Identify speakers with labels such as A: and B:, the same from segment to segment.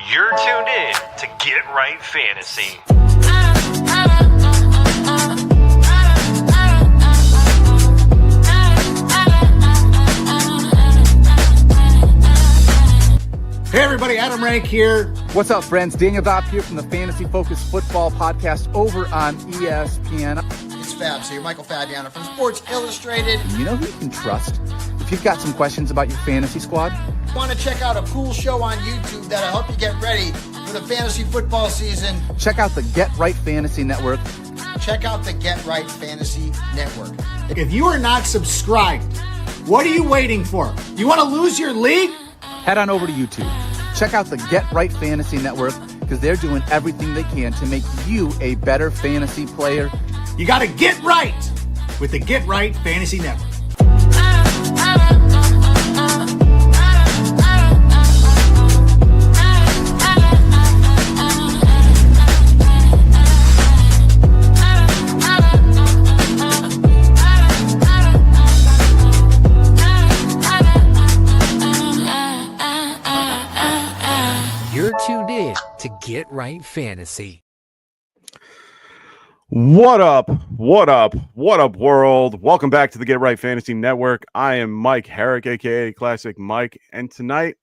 A: You're tuned in to Get Right Fantasy.
B: Hey everybody, Adam Rank here.
C: What's up, friends? Daniel Dopp here from the Fantasy Focused Football Podcast over on ESPN.
B: It's Fab, so you're Michael Fabiano from Sports Illustrated.
C: You know who you can trust? If you've got some questions about your fantasy squad,
B: Want to check out a cool show on YouTube that'll help you get ready for the fantasy football season?
C: check out the Get Right Fantasy Network.
B: Check out the Get Right Fantasy Network. If you are not subscribed, what are you waiting for? You want to lose your league?
C: Head on over to YouTube. Check out the Get Right Fantasy Network because they're doing everything they can to make you a better fantasy player.
B: You got to get right with the Get Right Fantasy Network.
D: You're tuned in to Get Right Fantasy.
E: What up? What up? What up, world? Welcome back to the Get Right Fantasy Network. I am Mike Herrick, aka Classic Mike, and tonight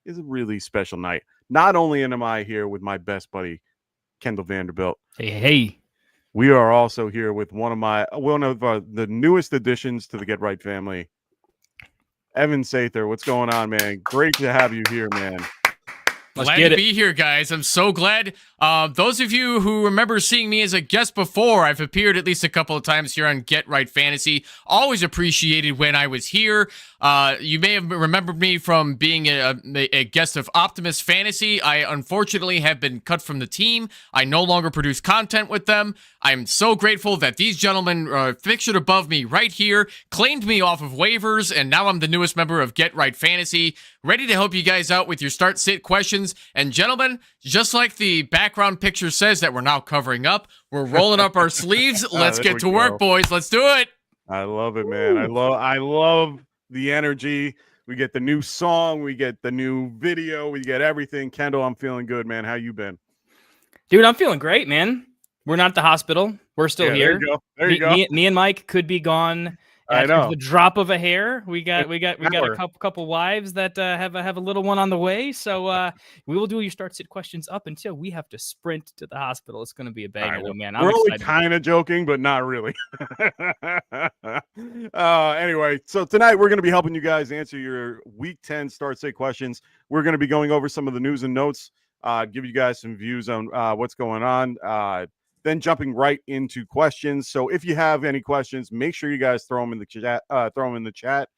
E: is a really special night. Not only am I here with my best buddy, Kendall VanDerBilt.
F: Hey.
E: We are also here with one of the newest additions to the Get Right family, Evan Sather. What's going on, man? Great to have you here, man.
F: Glad to be here, guys. I'm so glad. Those of you who remember seeing me as a guest before, I've appeared at least a couple of times here on Get Right Fantasy. Always appreciated when I was here. You may have remembered me from being a guest of Optimus Fantasy. I unfortunately have been cut from the team. I no longer produce content with them. I'm so grateful that these gentlemen pictured above me right here, claimed me off of waivers, and now I'm the newest member of Get Right Fantasy, ready to help you guys out with your start-sit questions. And gentlemen, just like the background picture says that we're now covering up, we're rolling up our sleeves. Let's get to work, boys. Let's do it.
E: I love it, man. I love the energy. We get the new song, we get the new video, we get everything. Kendall, I'm feeling good, man. How you been?
G: Dude, I'm feeling great, man. We're not at the hospital. We're still here.
E: There you go.
G: Me and Mike could be gone
E: I
G: at
E: know.
G: the drop of a hair. We got a couple wives that have a little one on the way. So we will do your start sit questions up until we have to sprint to the hospital. It's going to be a banger, though, man.
E: We're only kind of joking, but not really. Anyway, so tonight we're going to be helping you guys answer your Week 10 start sit questions. We're going to be going over some of the news and notes, give you guys some views on what's going on. Then jumping right into questions. So if you have any questions, make sure you guys throw them in the chat.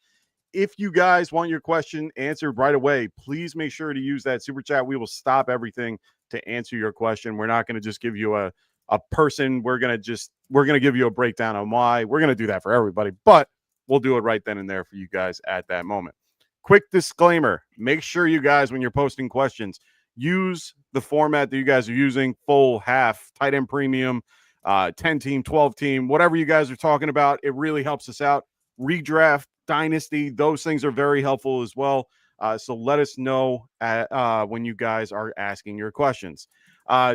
E: If you guys want your question answered right away, please make sure to use that super chat. We will stop everything to answer your question. We're not going to just give you a person. We're going to give you a breakdown on why. We're going to do that for everybody, but we'll do it right then and there for you guys at that moment. Quick disclaimer. Make sure you guys, when you're posting questions, use the format that you guys are using, full, half, tight end premium, 10-team, 12-team, whatever you guys are talking about. It really helps us out. Redraft, Dynasty, those things are very helpful as well. So let us know when you guys are asking your questions.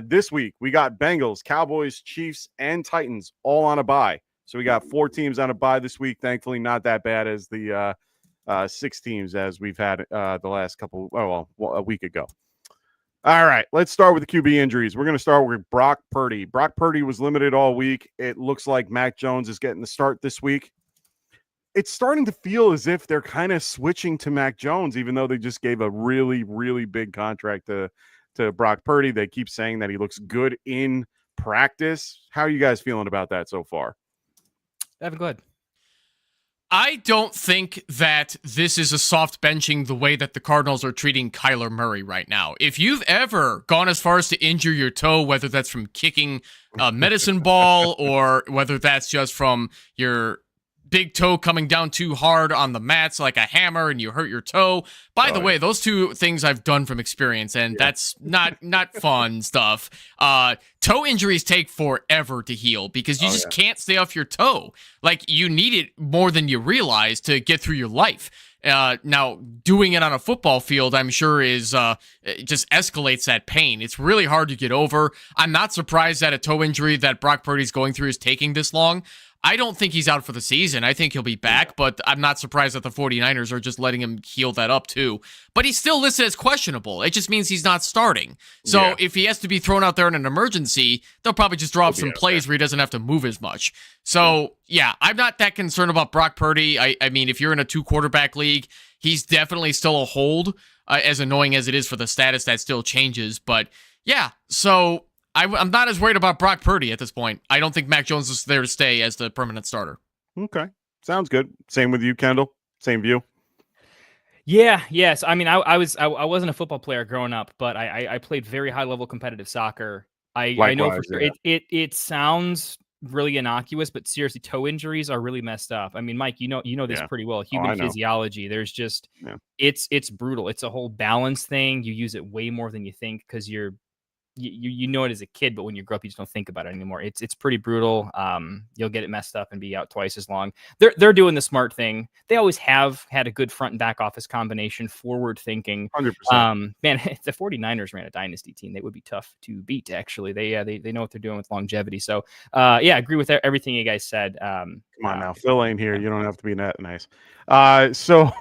E: This week, we got Bengals, Cowboys, Chiefs, and Titans all on a bye. So we got 4 teams on a bye this week. Thankfully, not that bad as the 6 teams as we've had the last a week ago. All right, let's start with the QB injuries. We're going to start with Brock Purdy. Brock Purdy was limited all week. It looks like Mac Jones is getting the start this week. It's starting to feel as if they're kind of switching to Mac Jones, even though they just gave a really, really big contract to Brock Purdy. They keep saying that he looks good in practice. How are you guys feeling about that so far?
G: Evan, go ahead.
F: I don't think that this is a soft benching the way that the Cardinals are treating Kyler Murray right now. If you've ever gone as far as to injure your toe, whether that's from kicking a medicine ball or whether that's just from your big toe coming down too hard on the mats like a hammer and you hurt your toe. By the way, those two things I've done from experience, and that's not fun stuff. Toe injuries take forever to heal because you just can't stay off your toe. Like, you need it more than you realize to get through your life. Now, doing it on a football field, I'm sure is it just escalates that pain. It's really hard to get over. I'm not surprised that a toe injury that Brock Purdy's going through is taking this long. I don't think he's out for the season. I think he'll be back, but I'm not surprised that the 49ers are just letting him heal that up too. But he's still listed as questionable. It just means he's not starting. So if he has to be thrown out there in an emergency, they'll probably just draw up some plays where he doesn't have to move as much. So, I'm not that concerned about Brock Purdy. I mean, if you're in a 2-quarterback league, he's definitely still a hold, as annoying as it is for the status that still changes. But, so I'm not as worried about Brock Purdy at this point. I don't think Mac Jones is there to stay as the permanent starter.
E: Okay. Sounds good. Same with you, Kendall. Same view.
G: Yeah, yes. I mean, I wasn't a football player growing up, but I played very high level competitive soccer. I know for sure it sounds really innocuous, but seriously, toe injuries are really messed up. I mean, Mike, you know this pretty well. Human physiology. There's just it's brutal. It's a whole balance thing. You use it way more than you think because you know it as a kid, but when you grow up, you just don't think about it anymore. It's pretty brutal. You'll get it messed up and be out twice as long. They're doing the smart thing. They always have had a good front and back office combination, forward thinking.
E: 100%.
G: Man, if the 49ers ran a dynasty team, they would be tough to beat. Actually, they know what they're doing with longevity. So I agree with everything you guys said.
E: Come on now, Phil ain't here. You don't have to be that nice. So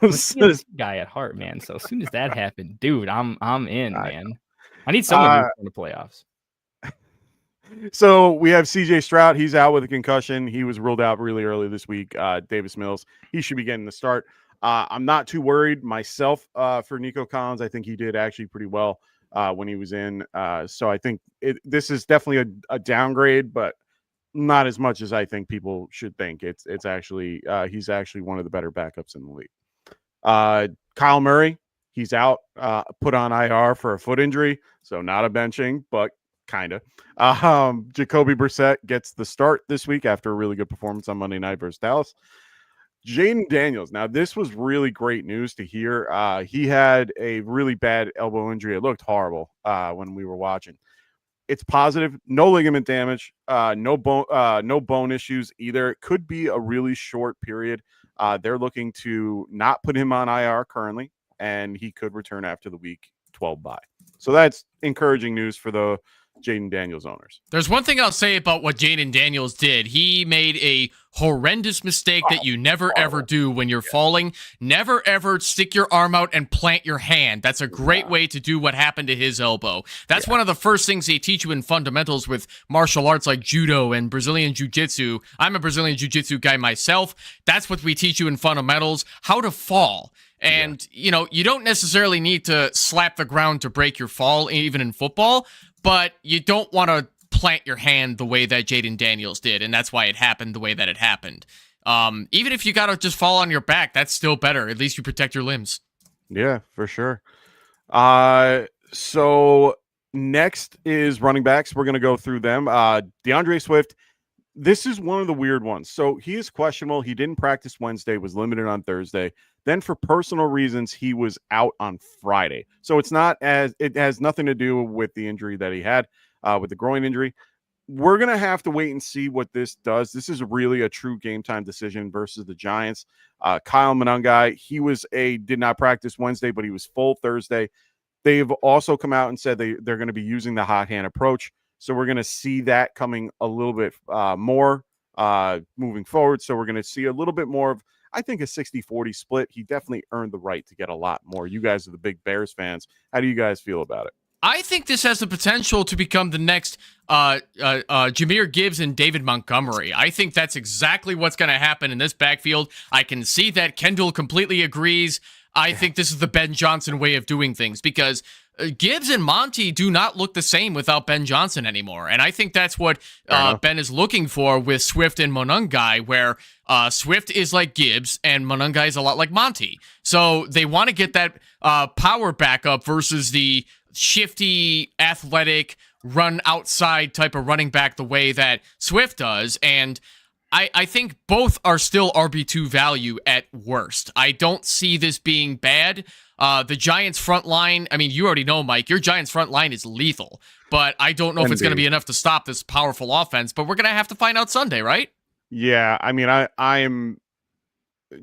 G: guy at heart, man. So as soon as that happened, dude, I'm in, man. I need someone in the playoffs.
E: So we have CJ Stroud. He's out with a concussion. He was ruled out really early this week. Davis Mills, he should be getting the start. I'm not too worried myself for Nico Collins. I think he did actually pretty well when he was in. So I think this is definitely a downgrade, but not as much as I think people should think. It's actually he's actually one of the better backups in the league. Kyle Murray, he's out, put on IR for a foot injury, so not a benching, but kind of. Jacoby Brissett gets the start this week after a really good performance on Monday night versus Dallas. Jaden Daniels. Now, this was really great news to hear. He had a really bad elbow injury. It looked horrible when we were watching. It's positive, no ligament damage, no bone issues either. It could be a really short period. They're looking to not put him on IR currently, and he could return after the week 12 bye. So that's encouraging news for the Jaden Daniels owners.
F: There's one thing I'll say about what Jaden Daniels did. He made a horrendous mistake that you never ever do when you're falling. Never ever stick your arm out and plant your hand. That's a great way to do what happened to his elbow. That's one of the first things they teach you in fundamentals with martial arts like judo and Brazilian jiu-jitsu. I'm a Brazilian jiu-jitsu guy myself. That's what we teach you in fundamentals, how to fall. And, you don't necessarily need to slap the ground to break your fall, even in football, but you don't want to plant your hand the way that Jaden Daniels did, and that's why it happened the way that it happened. Even if you got to just fall on your back, that's still better. At least you protect your limbs.
E: Yeah, for sure. So next is running backs. We're going to go through them. DeAndre Swift. This is one of the weird ones. So he is questionable. He didn't practice Wednesday, was limited on Thursday. Then for personal reasons, he was out on Friday. So it has nothing to do with the injury that he had with the groin injury. We're going to have to wait and see what this does. This is really a true game time decision versus the Giants. Kyle Monangai, he did not practice Wednesday, but he was full Thursday. They've also come out and said they're going to be using the hot hand approach. So we're going to see that coming a little bit more moving forward. So we're going to see a little bit more of, I think, a 60-40 split. He definitely earned the right to get a lot more. You guys are the big Bears fans. How do you guys feel about it?
F: I think this has the potential to become the next Jahmyr Gibbs and David Montgomery. I think that's exactly what's going to happen in this backfield. I can see that Kendall completely agrees. I think this is the Ben Johnson way of doing things because Gibbs and Monty do not look the same without Ben Johnson anymore. And I think that's what Ben is looking for with Swift and Monangai, where Swift is like Gibbs and Monangai is a lot like Monty. So they want to get that power backup versus the shifty, athletic, run outside type of running back the way that Swift does. And I think both are still RB2 value at worst. I don't see this being bad. The Giants front line, I mean, you already know, Mike, your Giants front line is lethal, but I don't know if it's going to be enough to stop this powerful offense, but we're going to have to find out Sunday, right?
E: Yeah, I mean,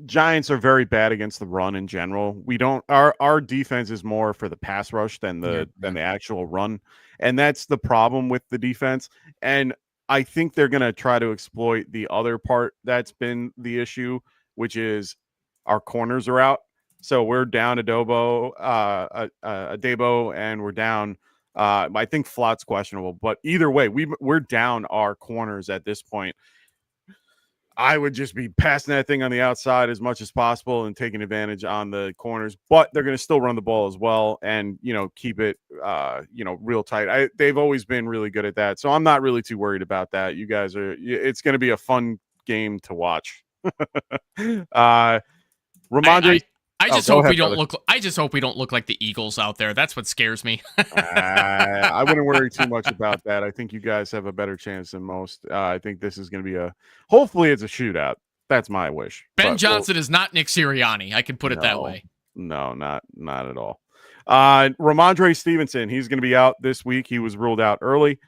E: Giants are very bad against the run in general. We don't our defense is more for the pass rush than the actual run. And that's the problem with the defense. And I think they're going to try to exploit the other part that's been the issue, which is our corners are out. So we're down Adebo, and we're down. I think Flott's questionable, but either way, we're down our corners at this point. I would just be passing that thing on the outside as much as possible and taking advantage on the corners, but they're going to still run the ball as well and, keep it, real tight. They've always been really good at that. So I'm not really too worried about that. You guys it's going to be a fun game to watch. Ramondre.
F: I just hope we don't look. I just hope we don't look like the Eagles out there. That's what scares me.
E: I wouldn't worry too much about that. I think you guys have a better chance than most. I think this is going to be hopefully it's a shootout. That's my wish.
F: Ben Johnson is not Nick Sirianni. I can put it that way.
E: No, not at all. Ramondre Stevenson, he's going to be out this week. He was ruled out early.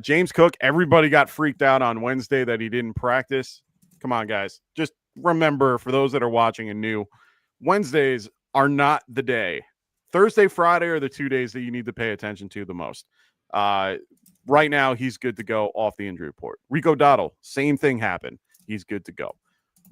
E: James Cook, everybody got freaked out on Wednesday that he didn't practice. Come on, guys. Just remember, for those that are watching and new, Wednesdays are not the day. Thursday, Friday are the 2 days that you need to pay attention to the most. Right now, he's good to go off the injury report. Rico Dottle, same thing happened. He's good to go.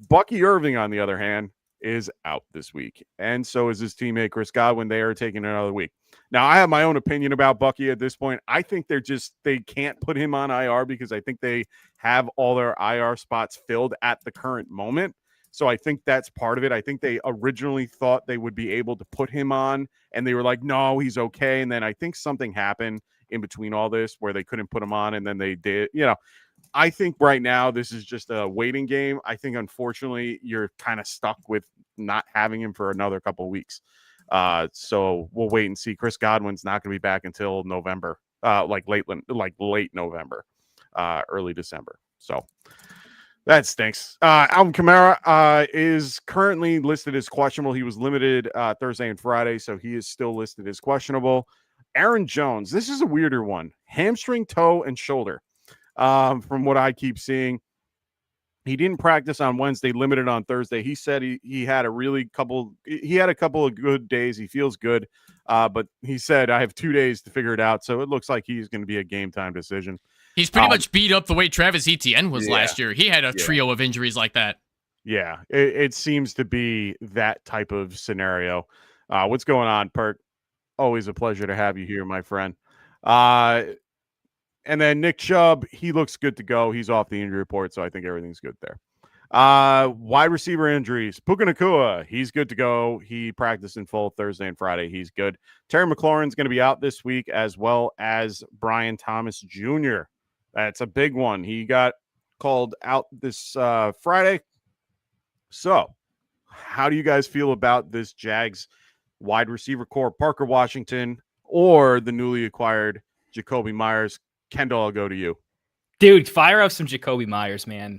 E: Bucky Irving, on the other hand, is out this week. And so is his teammate, Chris Godwin. They are taking another week. Now, I have my own opinion about Bucky at this point. I think they can't put him on IR because I think they have all their IR spots filled at the current moment. So I think that's part of it. I think they originally thought they would be able to put him on, and they were like, no, he's okay. And then I think something happened in between all this where they couldn't put him on, and then they did. I think right now this is just a waiting game. I think, unfortunately, you're kind of stuck with not having him for another couple of weeks. So we'll wait and see. Chris Godwin's not going to be back until November, late November, early December. So that stinks. Alvin Kamara is currently listed as questionable. He was limited Thursday and Friday, so he is still listed as questionable. Aaron Jones, this is a weirder one. Hamstring, toe, and shoulder. From what I keep seeing, he didn't practice on Wednesday, limited on Thursday. He said he had a couple of good days. He feels good, but he said, I have 2 days to figure it out. So it looks like he's going to be a game time decision.
F: He's pretty much beat up the way Travis Etienne was last year. He had a trio of injuries like that.
E: Yeah, it seems to be that type of scenario. What's going on, Perk? Always a pleasure to have you here, my friend. And then Nick Chubb, he looks good to go. He's off the injury report, so I think everything's good there. Wide receiver injuries. Puka Nacua, he's good to go. He practiced in full Thursday and Friday. He's good. Terry McLaurin's going to be out this week, as well as Brian Thomas Jr. That's a big one. He got called out this Friday. So how do you guys feel about this Jags wide receiver core? Parker Washington or the newly acquired Jacoby Myers? Kendall, I'll go to you.
G: Dude, fire up some Jacoby Myers, man.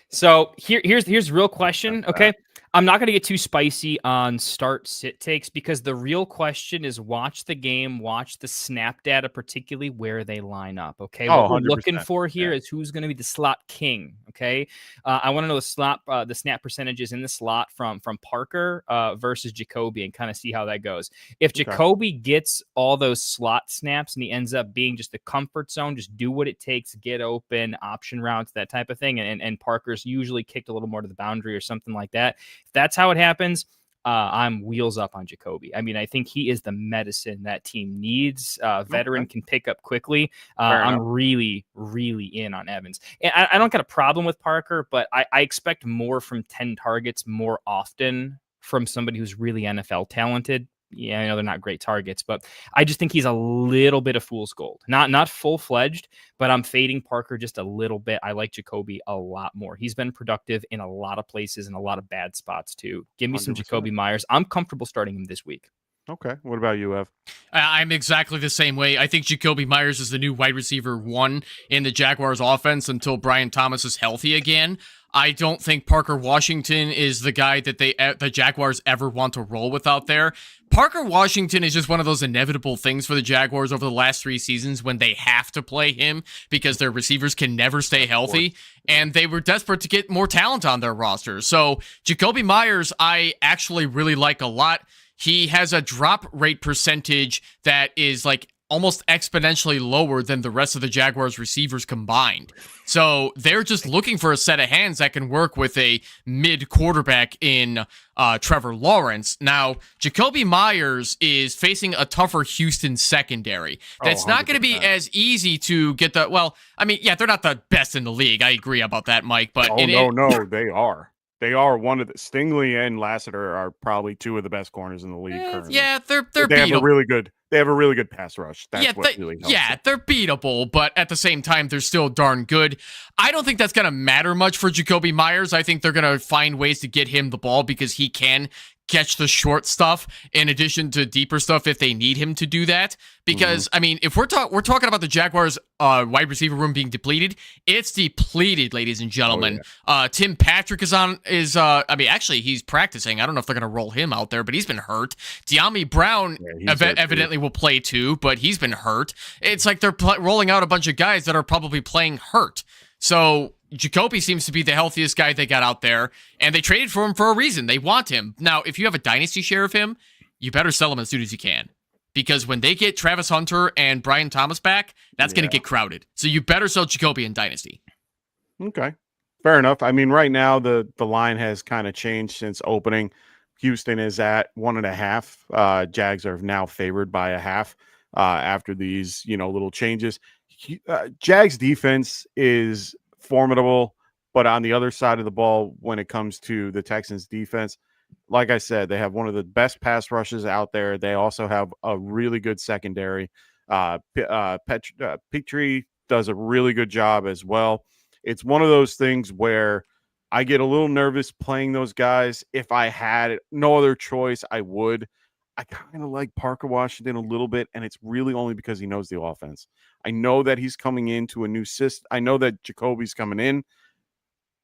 G: So here's the real question, okay? I'm not going to get too spicy on start-sit takes because the real question is watch the game, watch the snap data, particularly where they line up, okay? What we're looking for here is who's going to be the slot king, okay? I want to know the snap percentages in the slot from Parker versus Jacoby and kind of see how that goes. If Jacoby gets all those slot snaps and he ends up being just the comfort zone, just do what it takes, get open, option routes, that type of thing, and Parker's usually kicked a little more to the boundary or something like that. If that's how it happens, I'm wheels up on Jacoby. I mean, I think he is the medicine that team needs. Veteran can pick up quickly. I'm really, really in on Evans. And I don't got a problem with Parker, but I expect more from 10 targets more often from somebody who's really NFL talented. Yeah, I know they're not great targets, but I just think he's a little bit of fool's gold. Not full-fledged, but I'm fading Parker just a little bit. I like Jacoby a lot more. He's been productive in a lot of places and a lot of bad spots too. Give me 100%. Some Jacoby Myers. I'm comfortable starting him this week.
E: Okay. What about you, Ev?
F: I'm exactly the same way. I think Jacoby Myers is the new wide receiver 1 in the Jaguars offense until Brian Thomas is healthy again. I don't think Parker Washington is the guy that the Jaguars ever want to roll with out there. Parker Washington is just one of those inevitable things for the Jaguars over the last 3 seasons when they have to play him because their receivers can never stay healthy, and they were desperate to get more talent on their roster. So Jakobi Meyers, I actually really like a lot. He has a drop rate percentage that is like almost exponentially lower than the rest of the Jaguars receivers combined. So they're just looking for a set of hands that can work with a mid quarterback in Trevor Lawrence. Now, Jakobi Meyers is facing a tougher Houston secondary. That's not going to be as easy to get the, well, I mean, yeah, they're not the best in the league. I agree about that, Mike, but
E: no, they are. They are one of the Stingley and Lassiter are probably 2 of the best corners in the league currently.
F: Yeah, they're
E: they have a really good. They have a really good pass rush. That's really helps.
F: Yeah, they're beatable, but at the same time, they're still darn good. I don't think that's going to matter much for Jakobi Meyers. I think they're going to find ways to get him the ball because he can catch the short stuff in addition to deeper stuff if they need him to do that. Because, I mean, if we're talking about the Jaguars wide receiver room being depleted, it's depleted, ladies and gentlemen. Tim Patrick actually, he's practicing. I don't know if they're going to roll him out there, but he's been hurt. De'Ami Brown evidently will play too, but he's been hurt. It's like they're rolling out a bunch of guys that are probably playing hurt. So Jakobi seems to be the healthiest guy they got out there, and they traded for him for a reason. They want him. Now, if you have a dynasty share of him, you better sell him as soon as you can. Because when they get Travis Hunter and Brian Thomas back, that's going to get crowded. So you better sell Jakobi in dynasty.
E: Okay. Fair enough. I mean, right now, the line has kind of changed since opening. Houston is at 1.5. Jags are now favored by 0.5 after these, little changes. Jags defense is formidable, but on the other side of the ball, when it comes to the Texans defense, like I said, they have one of the best pass rushes out there. They also have a really good secondary. Petrie does a really good job as well. It's one of those things where I get a little nervous playing those guys. If I had no other choice, I would. I kind of like Parker Washington a little bit, and it's really only because he knows the offense. I know that he's coming into a new system. I know that Jacoby's coming in.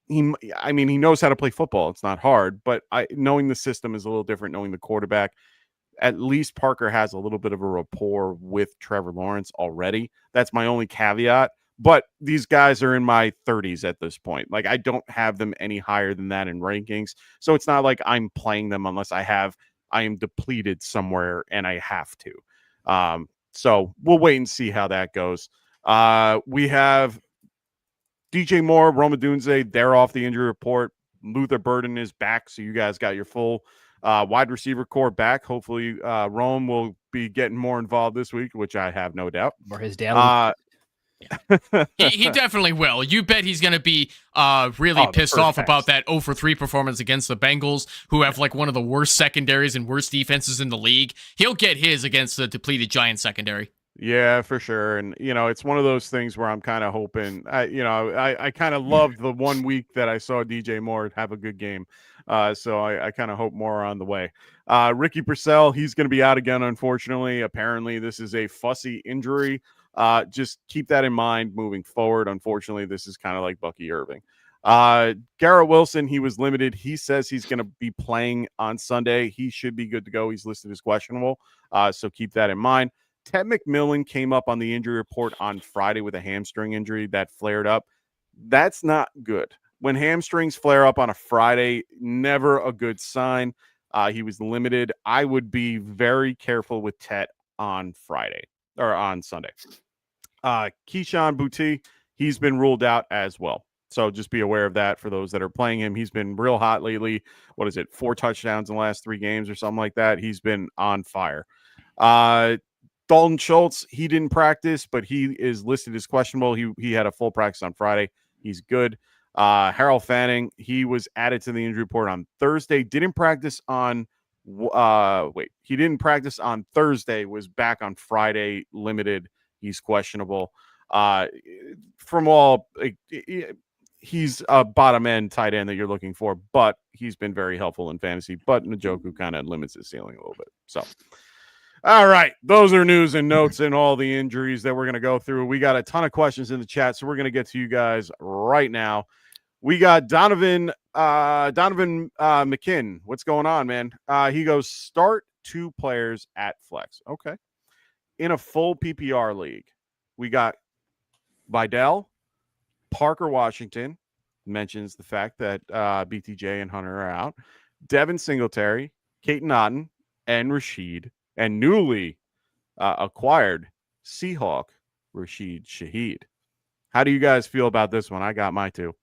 E: He knows how to play football. It's not hard, but knowing the system is a little different, knowing the quarterback. At least Parker has a little bit of a rapport with Trevor Lawrence already. That's my only caveat. But these guys are in my 30s at this point. Like, I don't have them any higher than that in rankings. So it's not like I'm playing them unless I am depleted somewhere and I have to. So we'll wait and see how that goes. We have DJ Moore, Rome Odunze, they're off the injury report. Luther Burden is back, so you guys got your full wide receiver core back. Hopefully, Rome will be getting more involved this week, which I have no doubt.
G: Or his dad.
F: He definitely will. You bet he's going to be really pissed off about that 0-for-3 performance against the Bengals, who have like one of the worst secondaries and worst defenses in the league. He'll get his against the depleted Giants secondary.
E: Yeah, for sure. And, it's one of those things where I'm kind of hoping, I kind of loved the 1 week that I saw DJ Moore have a good game. So I kind of hope more are on the way. Ricky Purcell, he's going to be out again, unfortunately. Apparently, this is a fussy injury. Just keep that in mind moving forward. Unfortunately, this is kind of like Bucky Irving. Garrett Wilson, he was limited. He says he's going to be playing on Sunday. He should be good to go. He's listed as questionable. So keep that in mind. Ted McMillan came up on the injury report on Friday with a hamstring injury that flared up. That's not good. When hamstrings flare up on a Friday, never a good sign. He was limited. I would be very careful with Ted on Friday or on Sunday. Keyshawn Boutte, he's been ruled out as well. So just be aware of that for those that are playing him. He's been real hot lately. 4 touchdowns in the last 3 games or something like that. He's been on fire. Dalton Schultz, he didn't practice, but he is listed as questionable. He had a full practice on Friday. He's good. Harold Fanning, he was added to the injury report on Thursday. Didn't practice on he didn't practice on Thursday, was back on Friday, limited. He's questionable. From all, he's a bottom end tight end that you're looking for, but he's been very helpful in fantasy. But Njoku kind of limits his ceiling a little bit. So, all right, those are news and notes and all the injuries that we're going to go through. We got a ton of questions in the chat, so we're going to get to you guys right now. We got Donovan McKinn. What's going on, man? He goes, start 2 players at flex. Okay. In a full PPR league, we got Vidal, Parker Washington, mentions the fact that BTJ and Hunter are out, Devin Singletary, Caton Otten, and Rashid, and newly acquired Seahawk, Rashid Shaheed. How do you guys feel about this one? I got my 2.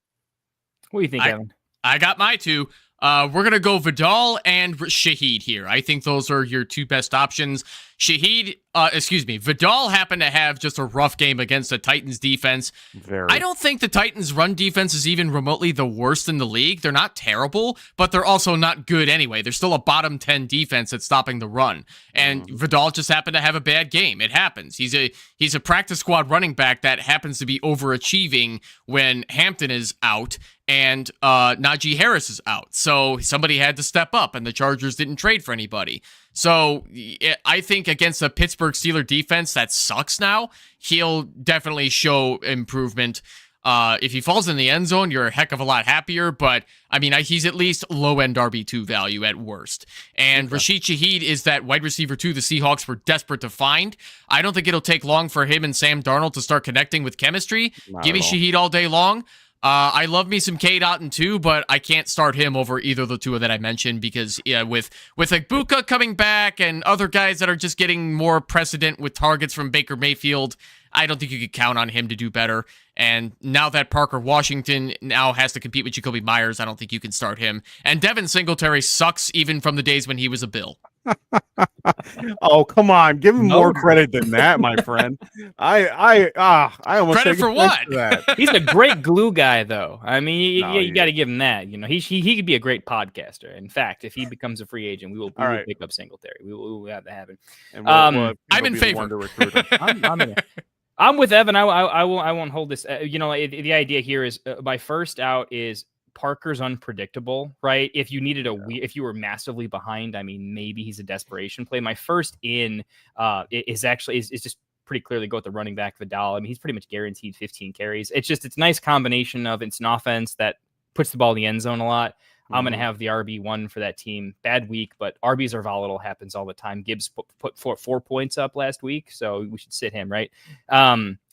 G: What do you think, Evan?
F: I got my 2. We're going to go Vidal and Shaheed here. I think those are your 2 best options. Vidal happened to have just a rough game against the Titans defense. I don't think the Titans run defense is even remotely the worst in the league. They're not terrible, but they're also not good anyway. They're still a bottom 10 defense at stopping the run. And Vidal just happened to have a bad game. It happens. He's a practice squad running back that happens to be overachieving when Hampton is out and Najee Harris is out. So somebody had to step up, and the Chargers didn't trade for anybody. So I think against a Pittsburgh Steelers defense that sucks now, he'll definitely show improvement. If he falls in the end zone, you're a heck of a lot happier. But, I mean, he's at least low-end RB2 value at worst. And Rashid Shaheed is that wide receiver 2 the Seahawks were desperate to find. I don't think it'll take long for him and Sam Darnold to start connecting with chemistry. Give me Shaheed all day long. I love me some Cade Otton too, but I can't start him over either of the 2 that I mentioned because with Buka coming back and other guys that are just getting more precedent with targets from Baker Mayfield, I don't think you could count on him to do better. And now that Parker Washington now has to compete with Jacoby Myers, I don't think you can start him. And Devin Singletary sucks even from the days when he was a Bill.
E: Oh, come on. Give him more credit than that, my friend. I almost
F: credit for what?
G: He's a great glue guy, though. I mean, you got to give him that. You know, he could be a great podcaster. In fact, if he becomes a free agent, we will pick up Singletary. We will have to have him.
F: I'm in favor.
G: I'm with Evan. I won't hold this. The idea here is my first out is Parker's unpredictable, right? If you needed if you were massively behind, I mean, maybe he's a desperation play. My first in is just pretty clearly go with the running back Vidal. I mean, he's pretty much guaranteed 15 carries. It's a nice combination of it's an offense that puts the ball in the end zone a lot. I'm going to have the RB1 for that team. Bad week, but RBs are volatile. Happens all the time. Gibbs put 4 points up last week, so we should sit him, right?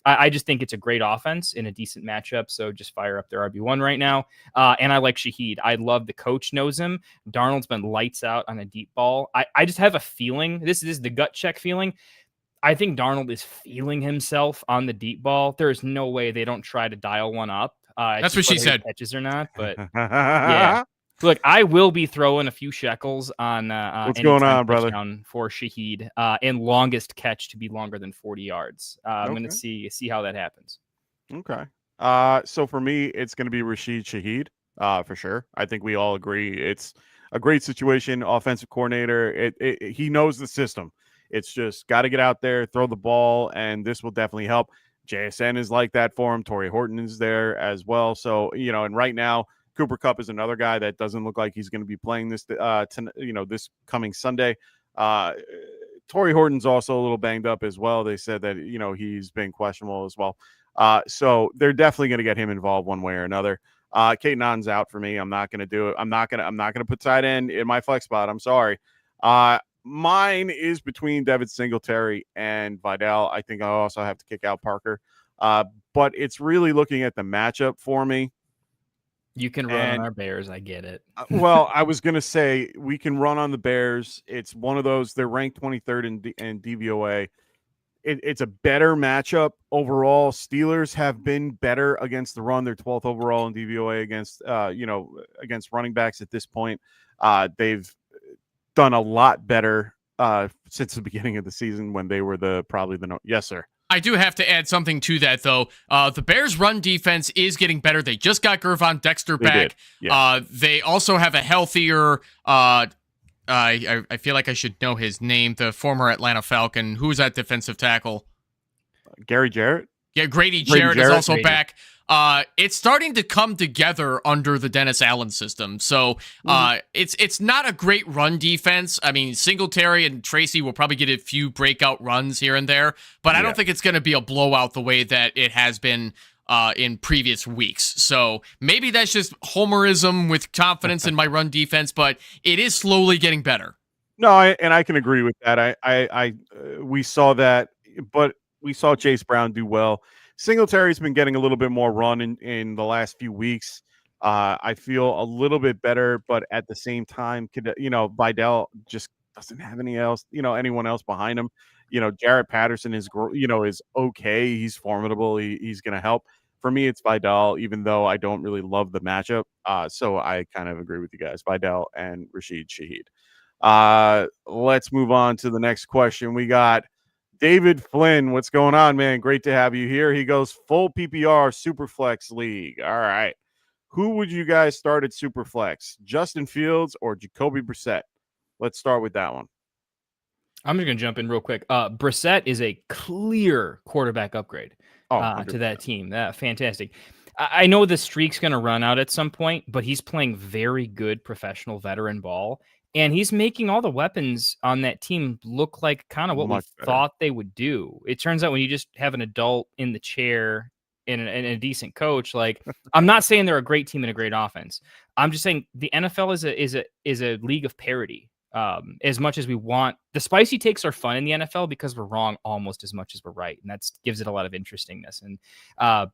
G: I just think it's a great offense in a decent matchup, so just fire up their RB1 right now. And I like Shaheed. I love the coach knows him. Darnold's been lights out on a deep ball. I just have a feeling, this is the gut check feeling, I think Darnold is feeling himself on the deep ball. There's no way they don't try to dial one up.
F: That's what she said.
G: Catches or not, but yeah. Look, I will be throwing a few shekels on
E: what's going on, brother,
G: for Shaheed and longest catch to be longer than 40 yards. I'm going to see how that happens.
E: Okay. So for me, it's going to be Rashid Shaheed for sure. I think we all agree it's a great situation. Offensive coordinator, he knows the system. It's just got to get out there, throw the ball, and this will definitely help. JSN is like that for him. Torrey Horton is there as well. So, and right now, Cooper Kupp is another guy that doesn't look like he's going to be playing this coming Sunday. Torrey Horton's also a little banged up as well. They said that, he's been questionable as well. So they're definitely going to get him involved one way or another. Caton Otton's out for me. I'm not going to do it. I'm not going to put tight end in my flex spot. I'm sorry. Mine is between Devin Singletary and Vidal. I think I'll also have to kick out Parker. But it's really looking at the matchup for me.
G: You can run on our Bears. I get it.
E: Well, I was going to say we can run on the Bears. It's one of those. They're ranked 23rd in DVOA. It's a better matchup overall. Steelers have been better against the run. They're 12th overall in DVOA against running backs at this point. They've done a lot better since the beginning of the season when they were yes, sir.
F: I do have to add something to that, though. The Bears' run defense is getting better. They just got Gervon Dexter back. Yeah. They also have a healthier, I feel like I should know his name, the former Atlanta Falcon. Who's that defensive tackle?
E: Gary Jarrett?
F: Yeah, Grady Jarrett is also back. It's starting to come together under the Dennis Allen system. So it's not a great run defense. I mean, Singletary and Tracy will probably get a few breakout runs here and there, but I don't think it's going to be a blowout the way that it has been in previous weeks. So maybe that's just homerism with confidence in my run defense, but it is slowly getting better.
E: No, I can agree with that. We saw that, but we saw Chase Brown do well. Singletary's been getting a little bit more run in the last few weeks. I feel a little bit better, but at the same time, Vidal just doesn't have anyone else behind him. Jarrett Patterson is okay. He's formidable. He's going to help. For me, it's Vidal, even though I don't really love the matchup. So I kind of agree with you guys, Vidal and Rashid Shaheed. Let's move on to the next question. We got David Flynn. What's going on, man? Great to have you here. He goes full PPR Superflex League. All right. Who would you guys start at Superflex? Justin Fields or Jacoby Brissett? Let's start with that one.
G: I'm just going to jump in real quick. Brissett is a clear quarterback upgrade to that team. Fantastic. I know the streak's going to run out at some point, but he's playing very good professional veteran ball. And he's making all the weapons on that team look like kind of what we thought they would do. It turns out when you just have an adult in the chair and a decent coach, like I'm not saying they're a great team and a great offense. I'm just saying the NFL is a league of parity. As much as we want, the spicy takes are fun in the NFL because we're wrong almost as much as we're right, and that gives it a lot of interestingness. And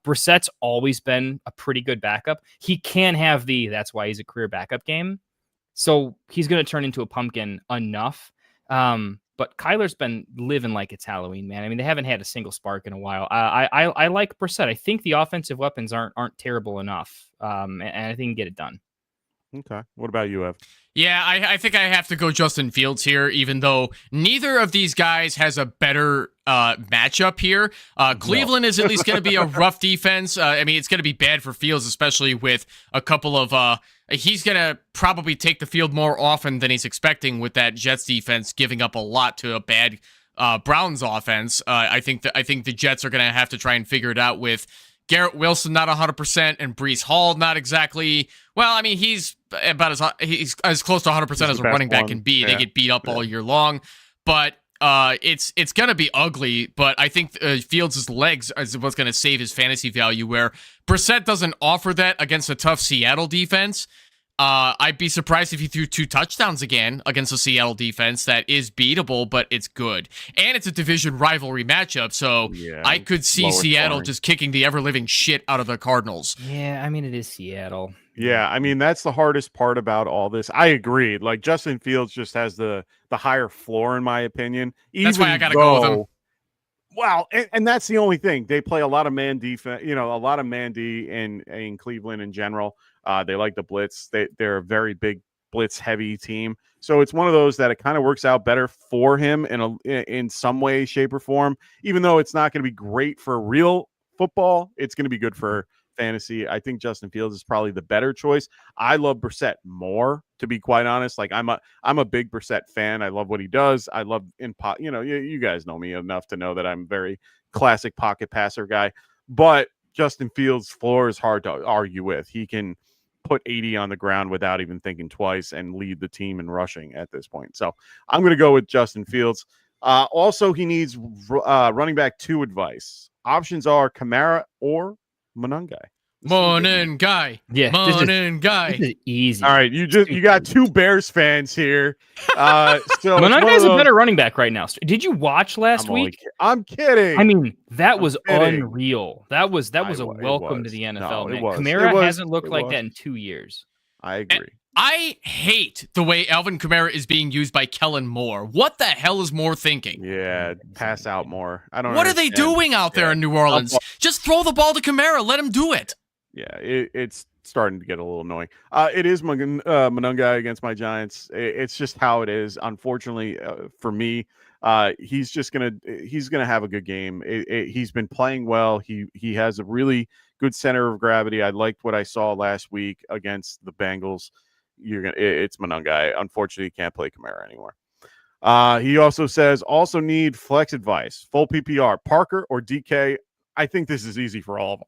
G: Brissett's always been a pretty good backup. He can have that's why he's a career backup game. So he's going to turn into a pumpkin enough. But Kyler's been living like it's Halloween, man. I mean, they haven't had a single spark in a while. I like Brissett. I think the offensive weapons aren't terrible enough. And I think he can get it done.
E: Okay. What about you, Ev?
F: Yeah, I think I have to go Justin Fields here, even though neither of these guys has a better matchup here. Cleveland is at least going to be a rough defense. I mean, it's going to be bad for Fields, especially with a couple of he's going to probably take the field more often than he's expecting with that Jets defense giving up a lot to a bad Browns offense. I think the Jets are going to have to try and figure it out with Garrett Wilson not 100% and Breece Hall not exactly. Well, I mean, he's as close to 100% as a running back can be. Yeah. They get beat up all year long, but it's going to be ugly. But I think Fields' legs is what's going to save his fantasy value, where Brissett doesn't offer that against a tough Seattle defense. I'd be surprised if he threw 2 touchdowns again against a Seattle defense that is beatable, but it's good. And it's a division rivalry matchup, so I could see Seattle just kicking the ever-living shit out of the Cardinals.
G: Yeah, I mean, it is Seattle.
E: Yeah, I mean, that's the hardest part about all this. I agree. Like, Justin Fields just has the higher floor, in my opinion.
F: That's why I got to go with him.
E: Wow, and that's the only thing. They play a lot of man defense, a lot of man D in Cleveland in general. They like the blitz. They're a very big blitz heavy team. So it's one of those that it kind of works out better for him in some way, shape, or form. Even though it's not going to be great for real football, it's going to be good for fantasy. I think Justin Fields is probably the better choice. I love Brissett more, to be quite honest. Like I'm a big Brissett fan. I love what he does. I love you guys know me enough to know that I'm a very classic pocket passer guy. But Justin Fields' floor is hard to argue with. He can put 80 on the ground without even thinking twice and lead the team in rushing at this point. So I'm going to go with Justin Fields. Also, he needs running back 2 advice. Options are Kamara or Monangai.
F: Monangai.
G: Yeah.
F: Monangai.
G: This is easy.
E: All right. You got 2 Bears fans here. So
G: Monangai's a better running back right now. Did you watch last week?
E: I'm kidding.
G: I mean, that was unreal. That was a welcome to the NFL. No, Kamara hasn't looked like that in 2 years.
E: I agree.
F: I hate the way Alvin Kamara is being used by Kellen Moore. What the hell is Moore thinking?
E: Yeah, pass out more. I don't know.
F: What are they doing out there in New Orleans? Just throw the ball to Kamara. Let him do it.
E: Yeah, it's starting to get a little annoying. It is Monangai against my Giants. It's just how it is. Unfortunately, for me, he's gonna have a good game. He's been playing well. He has a really good center of gravity. I liked what I saw last week against the Bengals. It's Monangai. Unfortunately, he can't play Kamara anymore. He also says also need flex advice. Full PPR, Parker or DK. I think this is easy for all of them.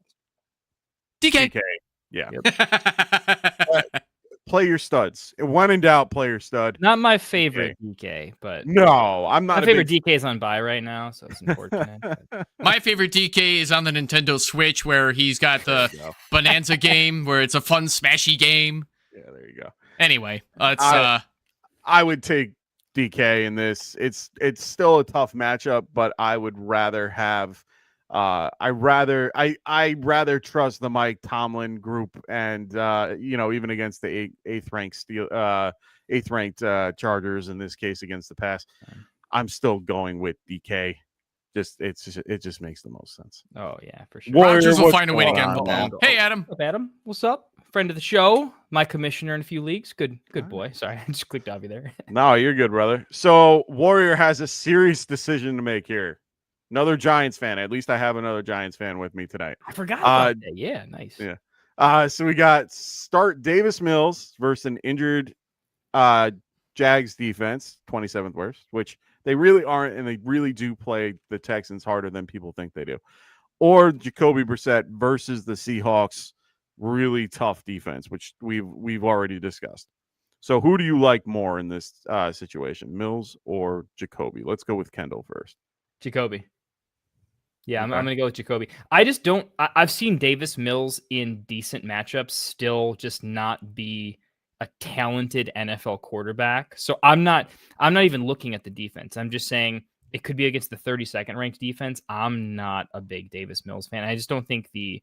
F: DK.
E: Yeah. play your studs. When in doubt, play your stud.
G: Not my favorite DK, but
E: no, I'm not.
G: My favorite DK is on bye right now, so it's unfortunate.
F: My favorite DK is on the Nintendo Switch, where he's got the Bonanza game, where it's a fun, smashy game.
E: Yeah, there you go.
F: Anyway,
E: I would take DK in this. It's still a tough matchup, but I would rather have. I rather trust the Mike Tomlin group, and even against the eighth ranked Chargers in this case against the pass, I'm still going with DK. It just makes the most sense.
G: Oh yeah, for sure.
F: Rodgers will find a way to get involved. Hey Adam.
G: What's up, Adam? What's up? Friend of the show, my commissioner in a few leagues. Good boy. Sorry, I just clicked off you there.
E: No, you're good, brother. So Warrior has a serious decision to make here. Another Giants fan. At least I have another Giants fan with me tonight.
G: I forgot about that. Yeah, nice.
E: Yeah. So we got start Davis Mills versus an injured Jags defense, 27th worst, which they really aren't, and they really do play the Texans harder than people think they do. Or Jacoby Brissett versus the Seahawks, really tough defense, which we've already discussed. So who do you like more in this situation, Mills or Jacoby? Let's go with Kendall first.
G: Jacoby. Yeah, I'm going to go with Jacoby. I just don't – I've seen Davis Mills in decent matchups still just not be a talented NFL quarterback. So I'm not even looking at the defense. I'm just saying it could be against the 32nd ranked defense. I'm not a big Davis Mills fan. I just don't think the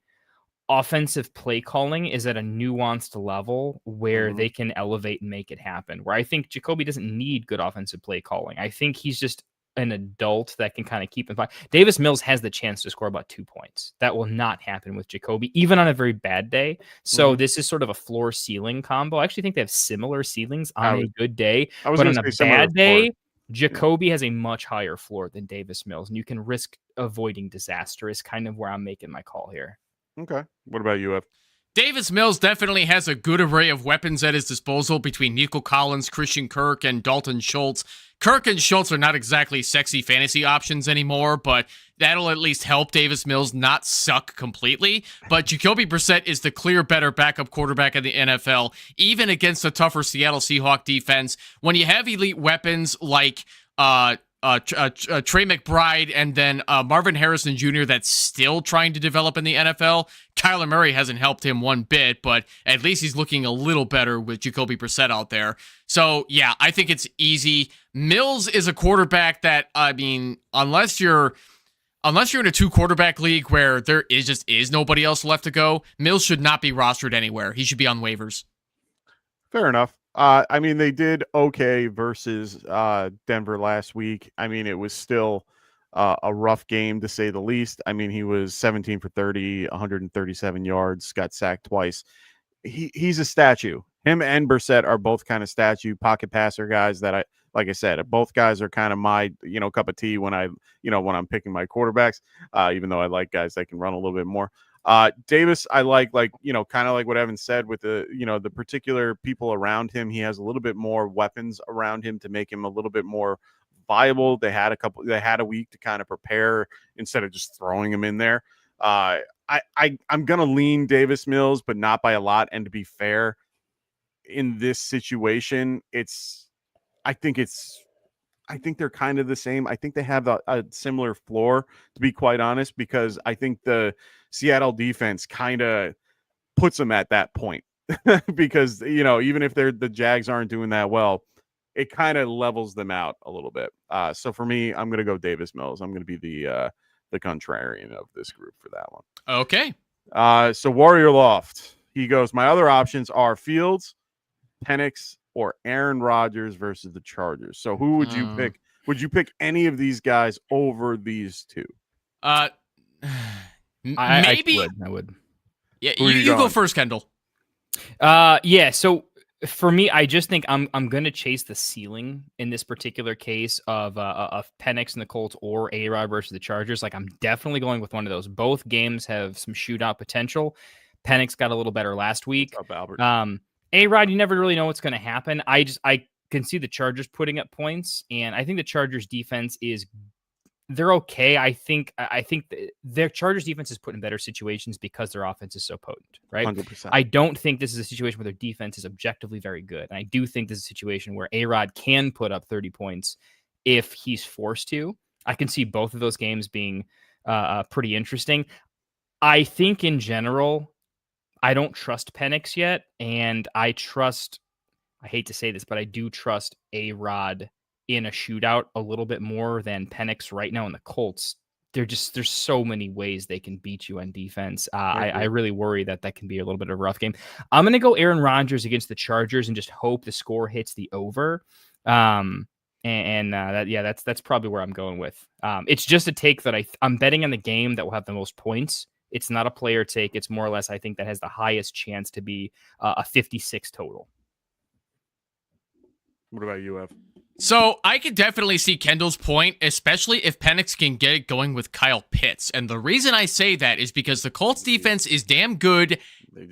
G: offensive play calling is at a nuanced level where they can elevate and make it happen. Where I think Jacoby doesn't need good offensive play calling. I think he's just an adult that can kind of keep in mind. Davis Mills has the chance to score about 2 points. That will not happen with Jacoby, even on a very bad day. So this is sort of a floor ceiling combo. I actually think they have similar ceilings on a good day, but on a bad day, Jacoby has a much higher floor than Davis Mills, and you can risk avoiding disaster is kind of where I'm making my call here.
E: Okay. What about you, Ev?
F: Davis Mills definitely has a good array of weapons at his disposal between Nico Collins, Christian Kirk, and Dalton Schultz. Kirk and Schultz are not exactly sexy fantasy options anymore, but that'll at least help Davis Mills not suck completely. But Jacoby Brissett is the clear better backup quarterback in the NFL, even against a tougher Seattle Seahawks defense. When you have elite weapons like Trey McBride and then Marvin Harrison Jr. that's still trying to develop in the NFL. Kyler Murray hasn't helped him one bit, but at least he's looking a little better with Jacoby Brissett out there. So, yeah, I think it's easy. Mills is a quarterback that, I mean, unless you're in a 2-quarterback league where there is nobody else left to go, Mills should not be rostered anywhere. He should be on waivers.
E: Fair enough. I mean, they did okay versus Denver last week. I mean, it was still a rough game to say the least. I mean, he was 17 for 30, 137 yards, got sacked twice. He's a statue. Him and Brissett are both kind of statue pocket passer guys that like I said, both guys are kind of my, cup of tea when when I'm picking my quarterbacks, even though I like guys that can run a little bit more. Davis, I like kind of like what Evan said with the, the particular people around him. He has a little bit more weapons around him to make him a little bit more viable. They had a week to kind of prepare instead of just throwing him in there. I'm going to lean Davis Mills, but not by a lot. And to be fair, in this situation, I think they're kind of the same. I think they have a similar floor, to be quite honest, because I think the Seattle defense kind of puts them at that point because, even if the Jags aren't doing that well, it kind of levels them out a little bit. So for me, I'm going to go Davis Mills. I'm going to be the contrarian of this group for that one.
F: Okay.
E: So Warrior Loft, he goes, my other options are Fields, Penix, or Aaron Rodgers versus the Chargers. So who would you pick? Would you pick any of these guys over these two?
F: Maybe
G: I would.
F: Yeah, you go first, Kendall.
G: Yeah. So for me, I just think I'm going to chase the ceiling in this particular case of Penix and the Colts or A-Rod versus the Chargers. Like, I'm definitely going with one of those. Both games have some shootout potential. Penix got a little better last week.
E: What's up, Albert?
G: A-Rod, you never really know what's going to happen. I can see the Chargers putting up points, and I think the Chargers defense is they're okay. I think their Chargers defense is put in better situations because their offense is so potent, right?
E: 100%.
G: I don't think this is a situation where their defense is objectively very good. And I do think this is a situation where A-Rod can put up 30 points if he's forced to. I can see both of those games being pretty interesting. I think in general, I don't trust Penix yet. And I hate to say this, but I do trust A-Rod in a shootout a little bit more than Penix right now in the Colts. There's so many ways they can beat you on defense. I really worry that can be a little bit of a rough game. I'm going to go Aaron Rodgers against the Chargers and just hope the score hits the over. That's probably where I'm going with. It's just a take that I'm betting on the game that will have the most points. It's not a player take. It's more or less, I think, that has the highest chance to be a 56 total.
E: What about you, Ev?
F: So I could definitely see Kendall's point, especially if Penix can get it going with Kyle Pitts. And the reason I say that is because the Colts defense is damn good,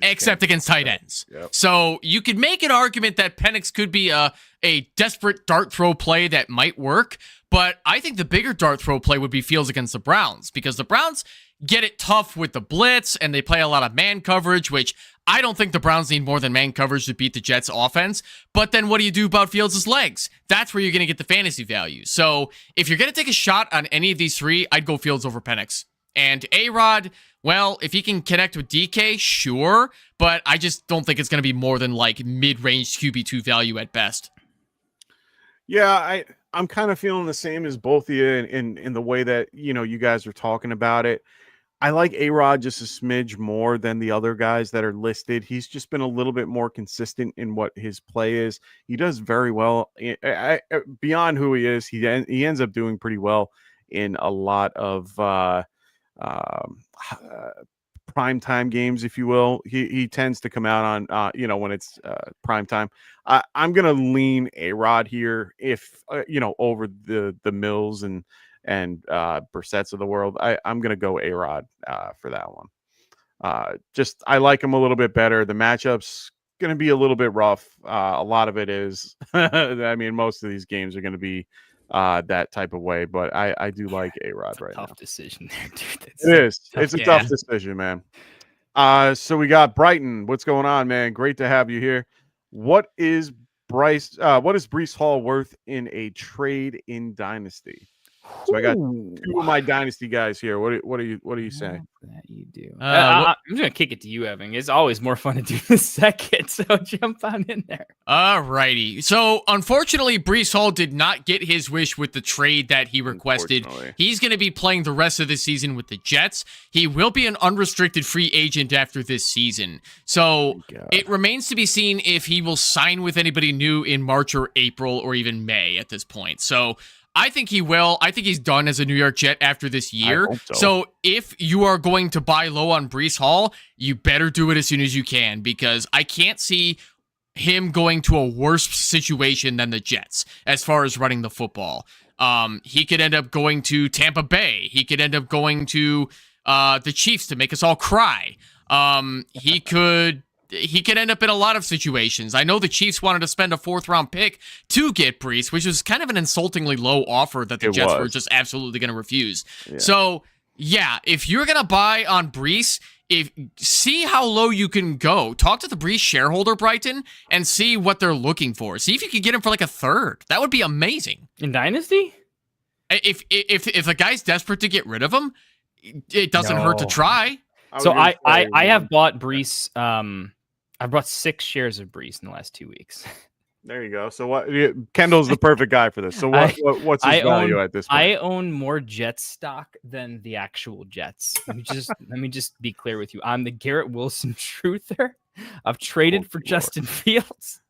F: except against tight ends.
E: Yep.
F: So you could make an argument that Penix could be a desperate dart throw play that might work. But I think the bigger dart throw play would be Fields against the Browns, because the Browns get it tough with the blitz and they play a lot of man coverage, which I don't think the Browns need more than man coverage to beat the Jets offense. But then what do you do about Fields' legs? That's where you're going to get the fantasy value. So if you're going to take a shot on any of these three, I'd go Fields over Penix. And A-Rod, well, if he can connect with DK, sure. But I just don't think it's going to be more than like mid-range QB2 value at best.
E: Yeah, I'm kind of feeling the same as both of you in the way that, you guys are talking about it. I like A-Rod just a smidge more than the other guys that are listed. He's just been a little bit more consistent in what his play is. He does very well. Beyond who he is, he ends up doing pretty well in a lot of prime time games, if you will. He tends to come out on, when it's prime time. I'm going to lean A-Rod here if, over the Mills and Brissett's of the world. I'm going to go A-Rod for that one. I like him a little bit better. The matchup's going to be a little bit rough. A lot of it is. I mean, most of these games are going to be that type of way, but I do like A-Rod right now.
G: Tough decision there, dude.
E: It is. It's a tough decision, man. So we got Brighton. What's going on, man? Great to have you here. What is Breece Hall worth in a trade in Dynasty? So I got two of my Dynasty guys here. What are you saying?
G: That you do. I'm just gonna kick it to you, Evan. It's always more fun to do the second, so jump on in there.
F: All righty. So unfortunately, Breece Hall did not get his wish with the trade that he requested. He's going to be playing the rest of the season with the Jets. He will be an unrestricted free agent after this season. So it remains to be seen if he will sign with anybody new in March or April or even May at this point. So I think he will. I think he's done as a New York Jet after this year. So if you are going to buy low on Breece Hall, you better do it as soon as you can, because I can't see him going to a worse situation than the Jets as far as running the football. He could end up going to Tampa Bay. He could end up going to the Chiefs to make us all cry. He could end up in a lot of situations. I know the Chiefs wanted to spend a 4th-round pick to get Breece, which was kind of an insultingly low offer that the Jets were just absolutely going to refuse. Yeah. So, yeah, if you're going to buy on Breece, see how low you can go. Talk to the Breece shareholder, Brighton, and see what they're looking for. See if you could get him for like a 3rd. That would be amazing.
G: In Dynasty?
F: If a guy's desperate to get rid of him, it doesn't hurt to try.
G: So I have bought Breece. I bought 6 shares of Breece in the last 2 weeks.
E: There you go. So what? Kendall's the perfect guy for this. So what's his value at this point?
G: I own more Jets stock than the actual Jets. Let me just be clear with you. I'm the Garrett Wilson truther. I've traded for Justin Fields.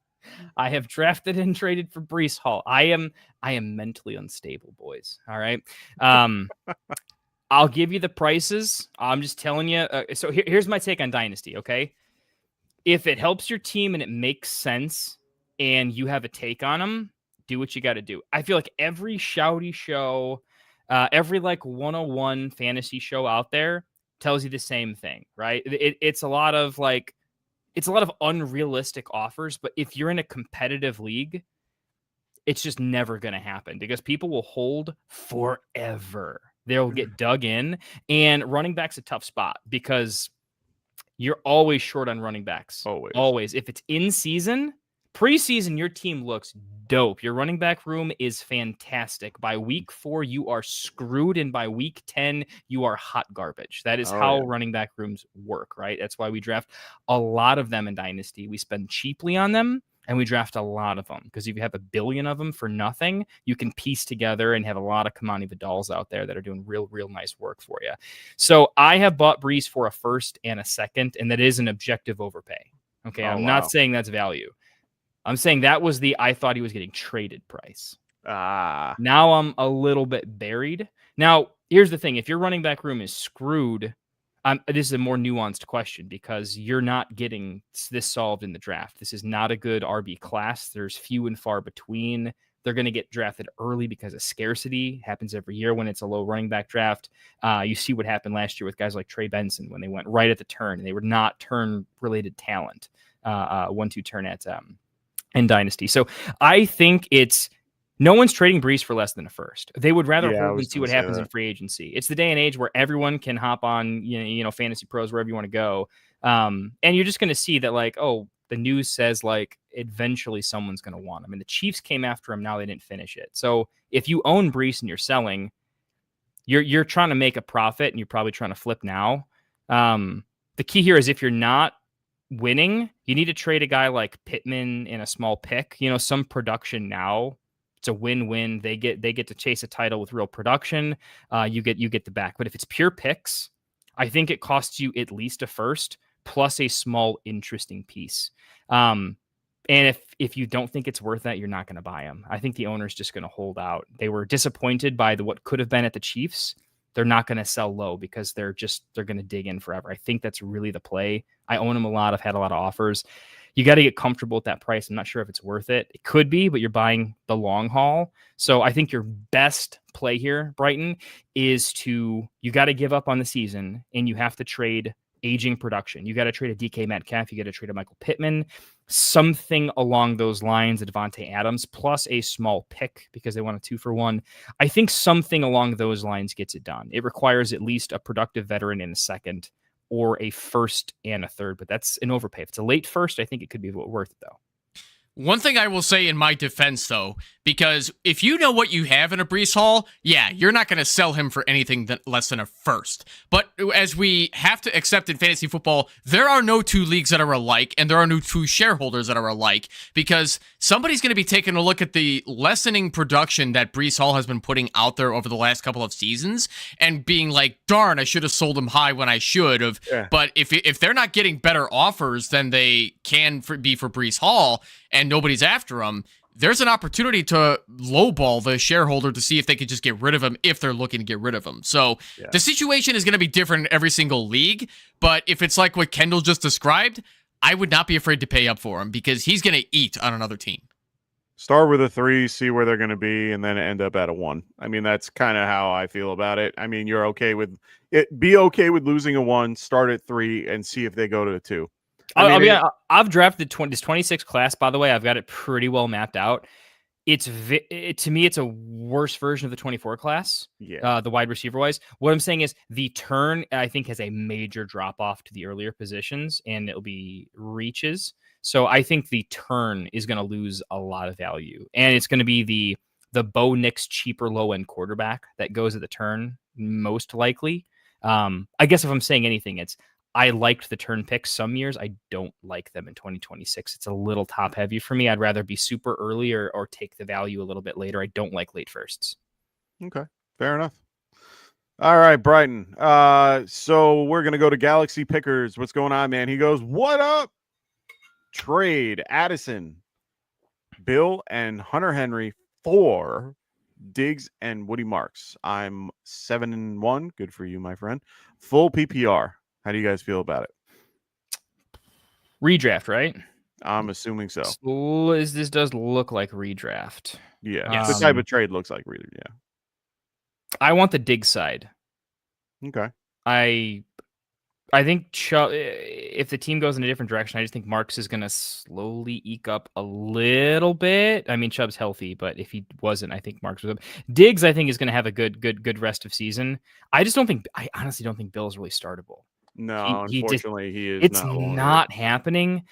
G: I have drafted and traded for Breece Hall. I am mentally unstable, boys. All right. I'll give you the prices. I'm just telling you. So here's my take on Dynasty. Okay. If it helps your team and it makes sense and you have a take on them, do what you got to do. I feel like every shouty show, every like 101 fantasy show out there tells you the same thing, right? It's a lot of unrealistic offers, but if you're in a competitive league, it's just never going to happen because people will hold forever. They'll get dug in, and running back's a tough spot because you're always short on running backs. Always. If it's in season, preseason, your team looks dope. Your running back room is fantastic. By week 4, you are screwed. And by week 10, you are hot garbage. That is how running back rooms work, right? That's why we draft a lot of them in Dynasty. We spend cheaply on them, and we draft a lot of them because if you have 1 billion of them for nothing, you can piece together and have a lot of Kamani Vidals out there that are doing real nice work for you. So I have bought Brees for a first and a second, and that is an objective overpay. Okay, I'm not saying that's value. I'm saying that was I thought he was getting traded price. Now I'm a little bit buried. Now, here's the thing. If your running back room is screwed, this is a more nuanced question because you're not getting this solved in the draft. This is not a good RB class. There's few and far between. They're going to get drafted early because of scarcity. Happens every year when it's a low running back draft. You see what happened last year with guys like Trey Benson when they went right at the turn and they were not turn-related talent. 1-2 turn at in Dynasty. So I think no one's trading Brees for less than a first. They would rather hold and see what happens in free agency. It's the day and age where everyone can hop on, Fantasy Pros, wherever you want to go. And you're just going to see that the news says eventually someone's going to want him. And the Chiefs came after him. Now they didn't finish it. So if you own Brees and you're selling, you're trying to make a profit and you're probably trying to flip now. The key here is if you're not winning, you need to trade a guy like Pittman in a small pick, some production now. It's a win-win. They get to chase a title with real production. You get the back. But if it's pure picks, I think it costs you at least a first plus a small interesting piece. And if you don't think it's worth that, you're not going to buy them. I think the owner's just going to hold out. They were disappointed by what could have been at the Chiefs. They're not going to sell low because they're going to dig in forever. I think that's really the play. I own them a lot. I've had a lot of offers. You got to get comfortable with that price. I'm not sure if it's worth it. It could be, but you're buying the long haul. So I think your best play here, Brighton, is you got to give up on the season and you have to trade aging production. You got to trade a DK Metcalf. You got to trade a Michael Pittman, something along those lines, a Devontae Adams, plus a small pick because they want a 2-for-1. I think something along those lines gets it done. It requires at least a productive veteran in a second or a first and a third, but that's an overpay. If it's a late first, I think it could be worth it though.
F: One thing I will say in my defense, though, because if you know what you have in a Brees Hall, yeah, you're not going to sell him for anything less than a first. But as we have to accept in fantasy football, there are no two leagues that are alike, and there are no two shareholders that are alike, because somebody's going to be taking a look at the lessening production that Brees Hall has been putting out there over the last couple of seasons and being like, darn, I should have sold him high when I should have. Yeah. But if they're not getting better offers than they can be for Brees Hall, and nobody's after him, there's an opportunity to lowball the shareholder to see if they could just get rid of him if they're looking to get rid of him. So the situation is going to be different in every single league, but if it's like what Kendall just described, I would not be afraid to pay up for him because he's going to eat on another team.
E: Start with a 3, see where they're going to be, and then end up at a 1. I mean, that's kind of how I feel about it. I mean, you're okay with it. Be okay with losing a 1, start at 3, and see if they go to a 2.
G: I've drafted this 26 class, by the way. I've got it pretty well mapped out. To me, it's a worse version of the 24 class, the wide receiver wise. What I'm saying is the turn, I think, has a major drop off to the earlier positions, and it'll be reaches. So I think the turn is going to lose a lot of value, and it's going to be the Bo Nix cheaper low end quarterback that goes at the turn most likely. I guess if I'm saying anything, I liked the turn picks some years. I don't like them in 2026. It's a little top heavy for me. I'd rather be super early or take the value a little bit later. I don't like late firsts.
E: Okay, fair enough. All right, Brighton. So we're going to go to Galaxy Pickers. What's going on, man? He goes, what up? Trade Addison, Bill, and Hunter Henry for Diggs and Woody Marks. I'm 7-1. Good for you, my friend. Full PPR. How do you guys feel about it?
G: Redraft, right?
E: I'm assuming so.
G: This does look like redraft.
E: Yeah, the type of trade looks like redraft. Yeah. I
G: want the dig side.
E: Okay.
G: I I think Chubb, if the team goes in a different direction, I just think Marks is going to slowly eke up a little bit. I mean, Chubb's healthy, but if he wasn't, I think Marks was up. Diggs, I think, is going to have a good rest of season. I honestly don't think Bill's really startable.
E: No, unfortunately, he is.
G: It's not happening.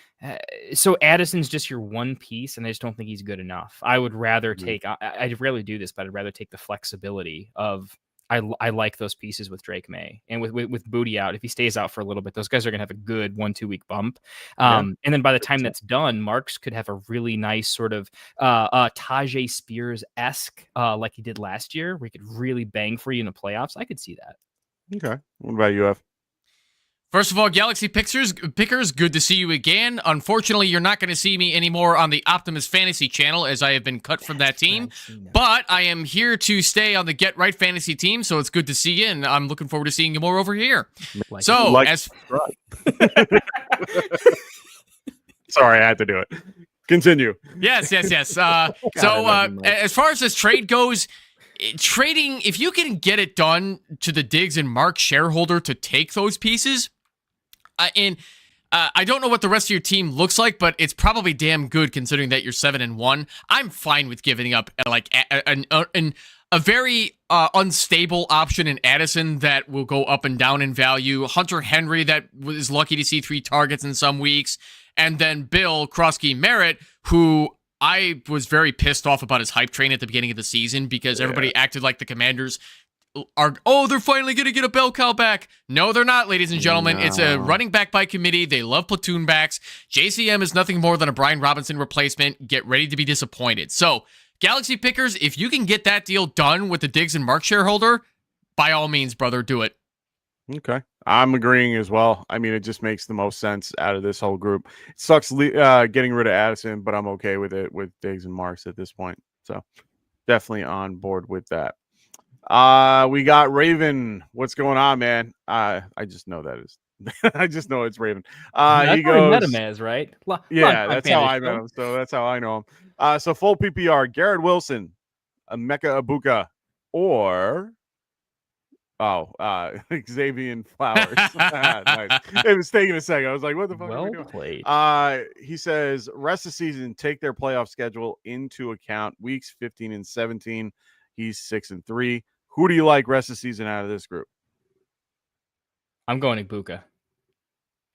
G: So Addison's just your one piece, and I just don't think he's good enough. I would rather take. I rarely do this, but I'd rather take the flexibility of. I like those pieces with Drake May and with Booty out. If he stays out for a little bit, those guys are going to have a good 1-2 week bump. And then by the time that's done, Marks could have a really nice sort of Tajay Spears-esque like he did last year, where he could really bang for you in the playoffs. I could see that.
E: Okay. What about you, F?
F: First of all, Galaxy Pickers, good to see you again. Unfortunately, you're not going to see me anymore on the Optimus Fantasy channel as I have been cut from that team. But I am here to stay on the Get Right Fantasy team, so it's good to see you, and I'm looking forward to seeing you more over here. Sorry, I
E: had to do it. Continue.
F: Yes. As far as this trade goes, trading, if you can get it done to the Diggs and Mark shareholder to take those pieces, I don't know what the rest of your team looks like, but it's probably damn good considering that you're 7-1. I'm fine with giving up like a very unstable option in Addison that will go up and down in value. Hunter Henry that was lucky to see 3 targets in some weeks, and then Bill Krosky Merritt, who I was very pissed off about his hype train at the beginning of the season because everybody acted like the Commanders they're finally going to get a bell cow back. No, they're not, ladies and gentlemen. No. It's a running back by committee. They love platoon backs. JCM is nothing more than a Brian Robinson replacement. Get ready to be disappointed. So, Galaxy Pickers, if you can get that deal done with the Diggs and Mark shareholder, by all means, brother, do it.
E: Okay. I'm agreeing as well. I mean, it just makes the most sense out of this whole group. It sucks getting rid of Addison, but I'm okay with it with Diggs and Marks at this point. So, definitely on board with that. We got Raven. What's going on, man? I just know that is. I just know it's Raven. He goes.
G: Met him as, right?
E: That's how I met him. So that's how I know him. So full PPR: Garrett Wilson, Emeka Egbuka, or Xavier Flowers. Nice. It was taking a second. I was like, "What the fuck?"
G: Well
E: are we doing?
G: played.
E: He says, rest of the season, take their playoff schedule into account. Weeks 15 and 17. He's 6-3. Who do you like rest of the season out of this group?
G: I'm going Egbuka.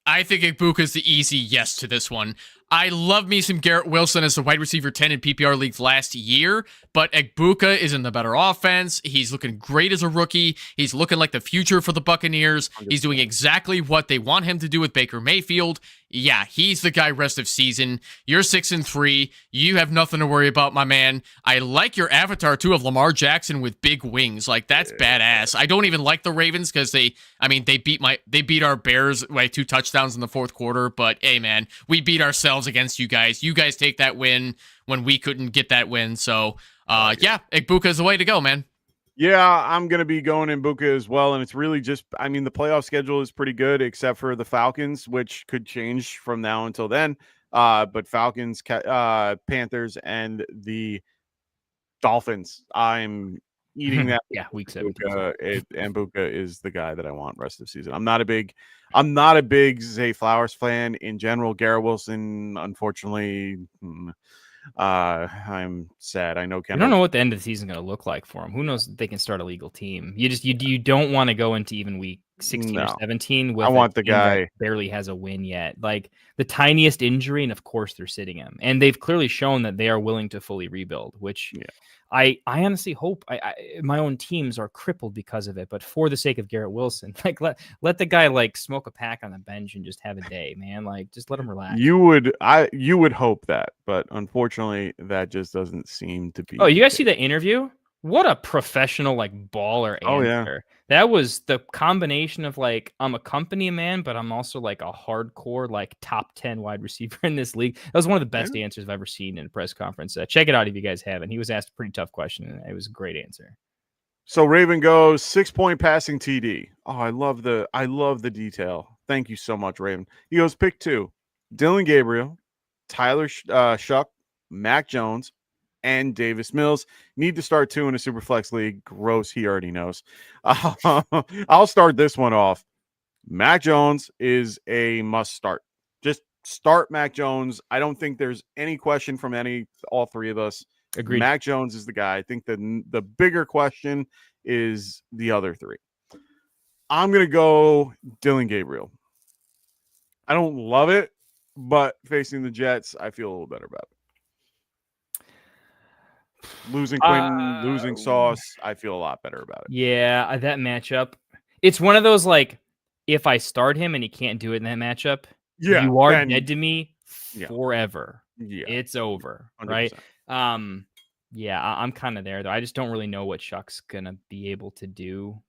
F: I think Egbuka is the easy yes to this one. I love me some Garrett Wilson as the wide receiver 10 in PPR leagues last year, but Egbuka is in the better offense. He's looking great as a rookie. He's looking like the future for the Buccaneers. He's doing exactly what they want him to do with Baker Mayfield. Yeah, he's the guy rest of season. You're 6-3. You have nothing to worry about, my man. I like your avatar, too, of Lamar Jackson with big wings. Like, that's badass. I don't even like the Ravens because they beat our Bears by 2 touchdowns in the fourth quarter. But, hey, man, we beat ourselves against you guys. You guys take that win when we couldn't get that win. So, Egbuka is the way to go, man.
E: Yeah, I'm going to be going Egbuka as well. And it's really just, I mean, the playoff schedule is pretty good except for the Falcons, which could change from now until then. But Falcons, Panthers, and the Dolphins, I'm eating that.
G: Week 7.
E: Egbuka is the guy that I want rest of the season. I'm not a big Zay Flowers fan in general. Garrett Wilson, unfortunately, I'm sad. I know Kendall.
G: I don't know what the end of the season is going to look like for him. Who knows if they can start a legal team? You don't want to go into even week 16 or 17 with
E: I want the guy
G: that barely has a win yet. Like the tiniest injury, and of course they're sitting him. And they've clearly shown that they are willing to fully rebuild, which I honestly hope my own teams are crippled because of it. But for the sake of Garrett Wilson, like let the guy like smoke a pack on the bench and just have a day, man. Like just let him relax.
E: You would hope that, but unfortunately that just doesn't seem to be.
G: Oh, you guys see the interview? What a professional like baller answer.
E: Oh, yeah.
G: That was the combination of like, I'm a company man, but I'm also like a hardcore, like top 10 wide receiver in this league. That was one of the best answers I've ever seen in a press conference. Check it out if you guys haven't. He was asked a pretty tough question, and it was a great answer.
E: So Raven goes 6-point passing TD. Oh, I love the detail. Thank you so much, Raven. He goes pick 2, Dylan Gabriel, Tyler Shuck, Mac Jones, and Davis Mills. Need to start 2 in a super flex league. Gross. He already knows. I'll start this one off. Mac Jones is a must start. Just start Mac Jones. I don't think there's any question from all three of us.
G: Agreed.
E: Mac Jones is the guy. I think the bigger question is the other three. I'm going to go Dylan Gabriel. I don't love it, but facing the Jets, I feel a little better about it. Losing Quentin, losing Sauce, I feel a lot better about it.
G: Yeah, that matchup. It's one of those, like, if I start him and he can't do it in that matchup, you are dead to me forever.
E: Yeah.
G: It's over,
E: 100%.
G: right? Yeah, I'm kind of there, though. I just don't really know what Chuck's going to be able to do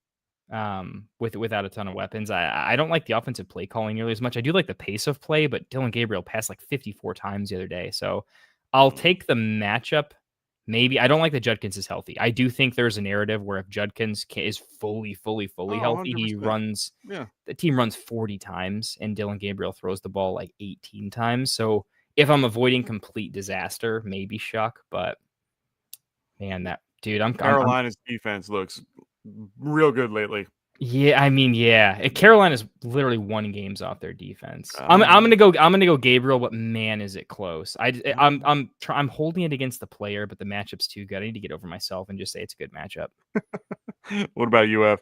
G: without a ton of weapons. I don't like the offensive play calling nearly as much. I do like the pace of play, but Dylan Gabriel passed like 54 times the other day. So I'll take the matchup. Maybe. I don't like that Judkins is healthy. I do think there's a narrative where if Judkins is fully healthy,
E: 100%.
G: The team runs 40 times and Dylan Gabriel throws the ball like 18 times. So if I'm avoiding complete disaster, maybe Shuck, but man,
E: Carolina's defense looks real good lately.
G: Yeah, I mean, yeah. Carolina's literally 1 games off their defense. I'm gonna go Gabriel, but man, is it close. I'm holding it against the player, but the matchup's too good. I need to get over myself and just say it's a good matchup.
E: What about UF?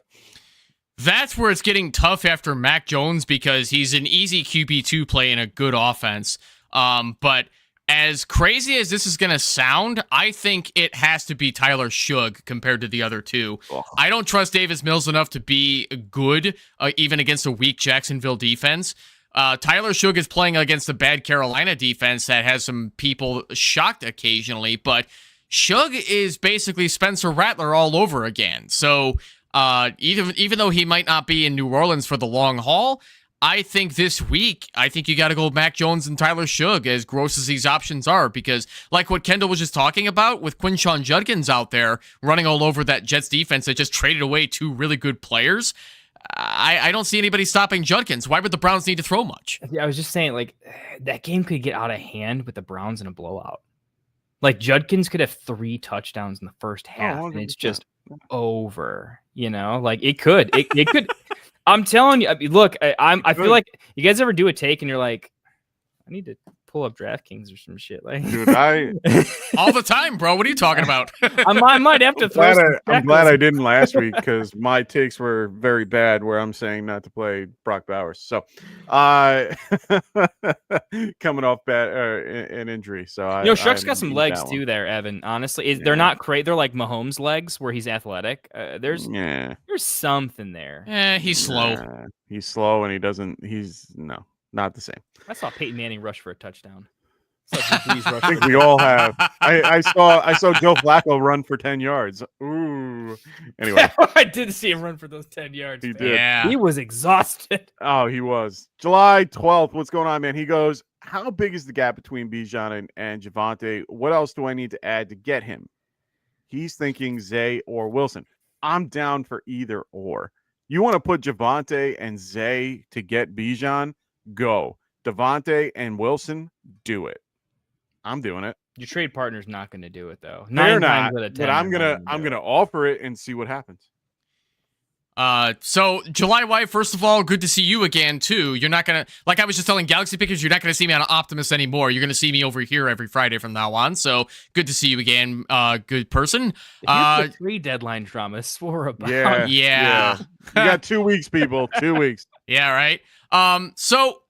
F: That's where it's getting tough after Mac Jones because he's an easy QB2 play in a good offense. But as crazy as this is going to sound, I think it has to be Tyler Shugg compared to the other two. Oh. I don't trust Davis Mills enough to be good, even against a weak Jacksonville defense. Tyler Shugg is playing against a bad Carolina defense that has some people shocked occasionally, but Shugg is basically Spencer Rattler all over again. So even though he might not be in New Orleans for the long haul, I think this week, you got to go Mac Jones and Tyler Shugg, as gross as these options are, because like what Kendall was just talking about with Quinshon Judkins out there running all over that Jets defense that just traded away 2 really good players, I don't see anybody stopping Judkins. Why would the Browns need to throw much?
G: Yeah, I was just saying, like, that game could get out of hand with the Browns in a blowout. Like, Judkins could have 3 touchdowns in the first half, and it's just over, Like, it could. It could. I'm telling you, look, I feel like you guys ever do a take and you're like, I need to pull up DraftKings or some shit. Like,
E: dude,
F: all the time, bro. What are you talking about?
G: I might have to throw.
E: I'm glad I didn't last week because my takes were very bad. Where I'm saying not to play Brock Bowers, so coming off an injury. So
G: Shuck's got some legs too, there, Evan. Honestly, they're not great. They're like Mahomes' legs, where he's athletic. There's something there.
F: He's slow.
E: He's slow, and he doesn't. Not the same.
G: I saw Peyton Manning rush for a touchdown.
E: I think we all have. I saw Joe Flacco run for 10 yards. Ooh. Anyway,
G: I did see him run for those 10 yards.
E: He did.
F: Yeah.
G: He was exhausted.
E: Oh, he was. July 12th. What's going on, man? He goes, how big is the gap between Bijan and Javonte? What else do I need to add to get him? He's thinking Zay or Wilson. I'm down for either or. You want to put Javonte and Zay to get Bijan? Go. Devontae and Wilson, do it. I'm doing it.
G: Your trade partner's not going to do it though.
E: They're not, but I'm gonna offer it and see what happens.
F: So July White, first of all, good to see you again too. You're not gonna, like I was just telling Galaxy Pickers, you're not gonna see me on Optimus anymore. You're gonna see me over here every Friday from now on. So good to see you again. Good person.
G: The 3 deadline drama swore about.
F: Yeah.
E: You got 2 weeks, people. 2 weeks.
F: Yeah, right. So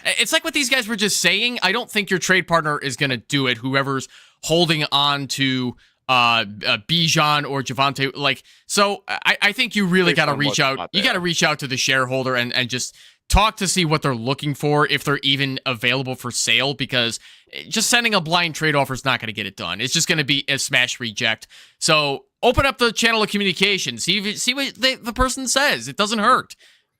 F: it's like what these guys were just saying. I don't think your trade partner is going to do it. Whoever's holding on to Bijan or Javonte, like, so I think you really got to reach out. You got to reach out to the shareholder and just talk to see what they're looking for, if they're even available for sale, because just sending a blind trade offer is not going to get it done. It's just going to be a smash reject. So open up the channel of communication. See what the person says. It doesn't hurt.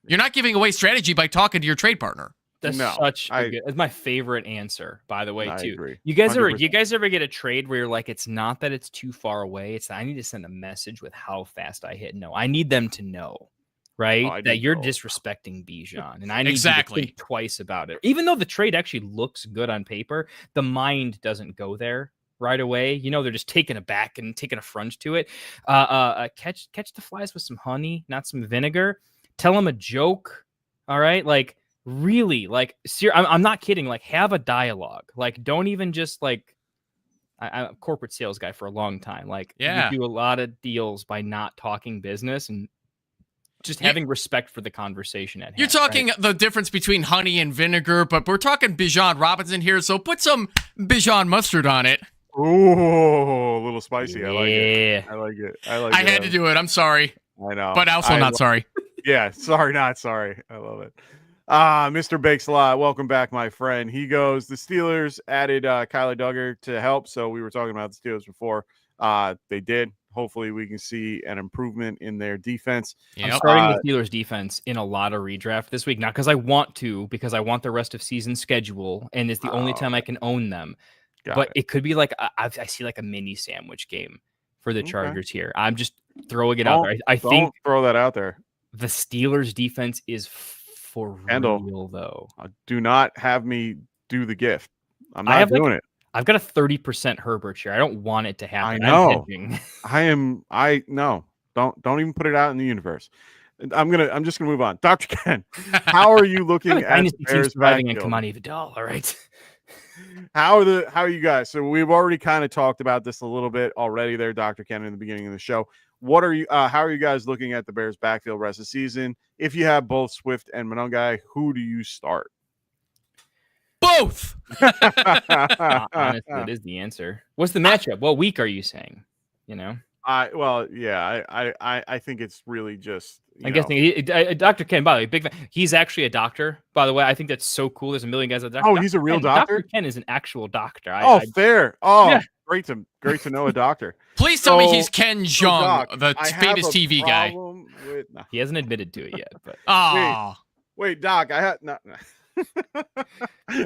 F: You're not giving away strategy by talking to your trade partner.
G: That's that's my favorite answer, by the way, too.
E: Agree.
G: You guys ever get a trade where you're like, it's not that it's too far away. It's that I need to send a message with how fast I hit. No, I need them to know, right? That you're disrespecting Bijan. And I need you to think twice about it. Even though the trade actually looks good on paper, the mind doesn't go there right away. They're just taking it back and taking a front to it. Catch the flies with some honey, not some vinegar. Tell them a joke. All right, like really, like I'm not kidding. Like have a dialogue. Like don't even just like. I'm a corporate sales guy for a long time. Like you do a lot of deals by not talking business and just having respect for the conversation at hand.
F: You're talking the difference between honey and vinegar, but we're talking Bijan Robinson here, so put some Bijan mustard on it.
E: Ooh, a little spicy.
G: Yeah.
E: I like it. I like it.
F: I had to do it. I'm sorry.
E: I know.
F: But also not sorry.
E: Yeah, sorry, not sorry. I love it. Mr. Bakes a lot. Welcome back, my friend. He goes, the Steelers added Kyler Duggar to help. So we were talking about the Steelers before. They did. Hopefully we can see an improvement in their defense.
G: Yep. I'm starting the Steelers defense in a lot of redraft this week. Not because I want to, because I want the rest of season schedule. And it's the only time I can own them. But it could be like, I see like a mini sandwich game for the Chargers here. I'm just throwing it out there. I think
E: throw that out there.
G: The Steelers defense is for
E: Kendall,
G: real, though.
E: Do not have me do the gift. I'm not doing it.
G: I've got a 30% Herbert here. I don't want it to happen.
E: I know. No. Don't even put it out in the universe. I'm just gonna move on. Dr. Ken, how are you looking at the Bears
G: backfield? And Kamani Vidal, all right.
E: How are you guys? So we've already kind of talked about this a little bit already there, Dr. Ken, in the beginning of the show. What are you? How are you guys looking at the Bears backfield rest of the season? If you have both Swift and Monangai, who do you start?
F: Both.
G: Honestly, that is the answer. What's the matchup? What week are you saying?
E: I think it's really just.
G: I'm guessing Dr. Ken. By the way, big fan. He's actually a doctor. By the way, I think that's so cool. There's a million guys that.
E: Oh, he's a real doctor.
G: Dr. Ken is an actual doctor.
E: Fair. Oh, yeah. Great to know a doctor.
F: Please tell me he's Ken Jeong, the famous TV guy.
G: He hasn't admitted to it yet.
F: But
E: wait, Doc. I had not.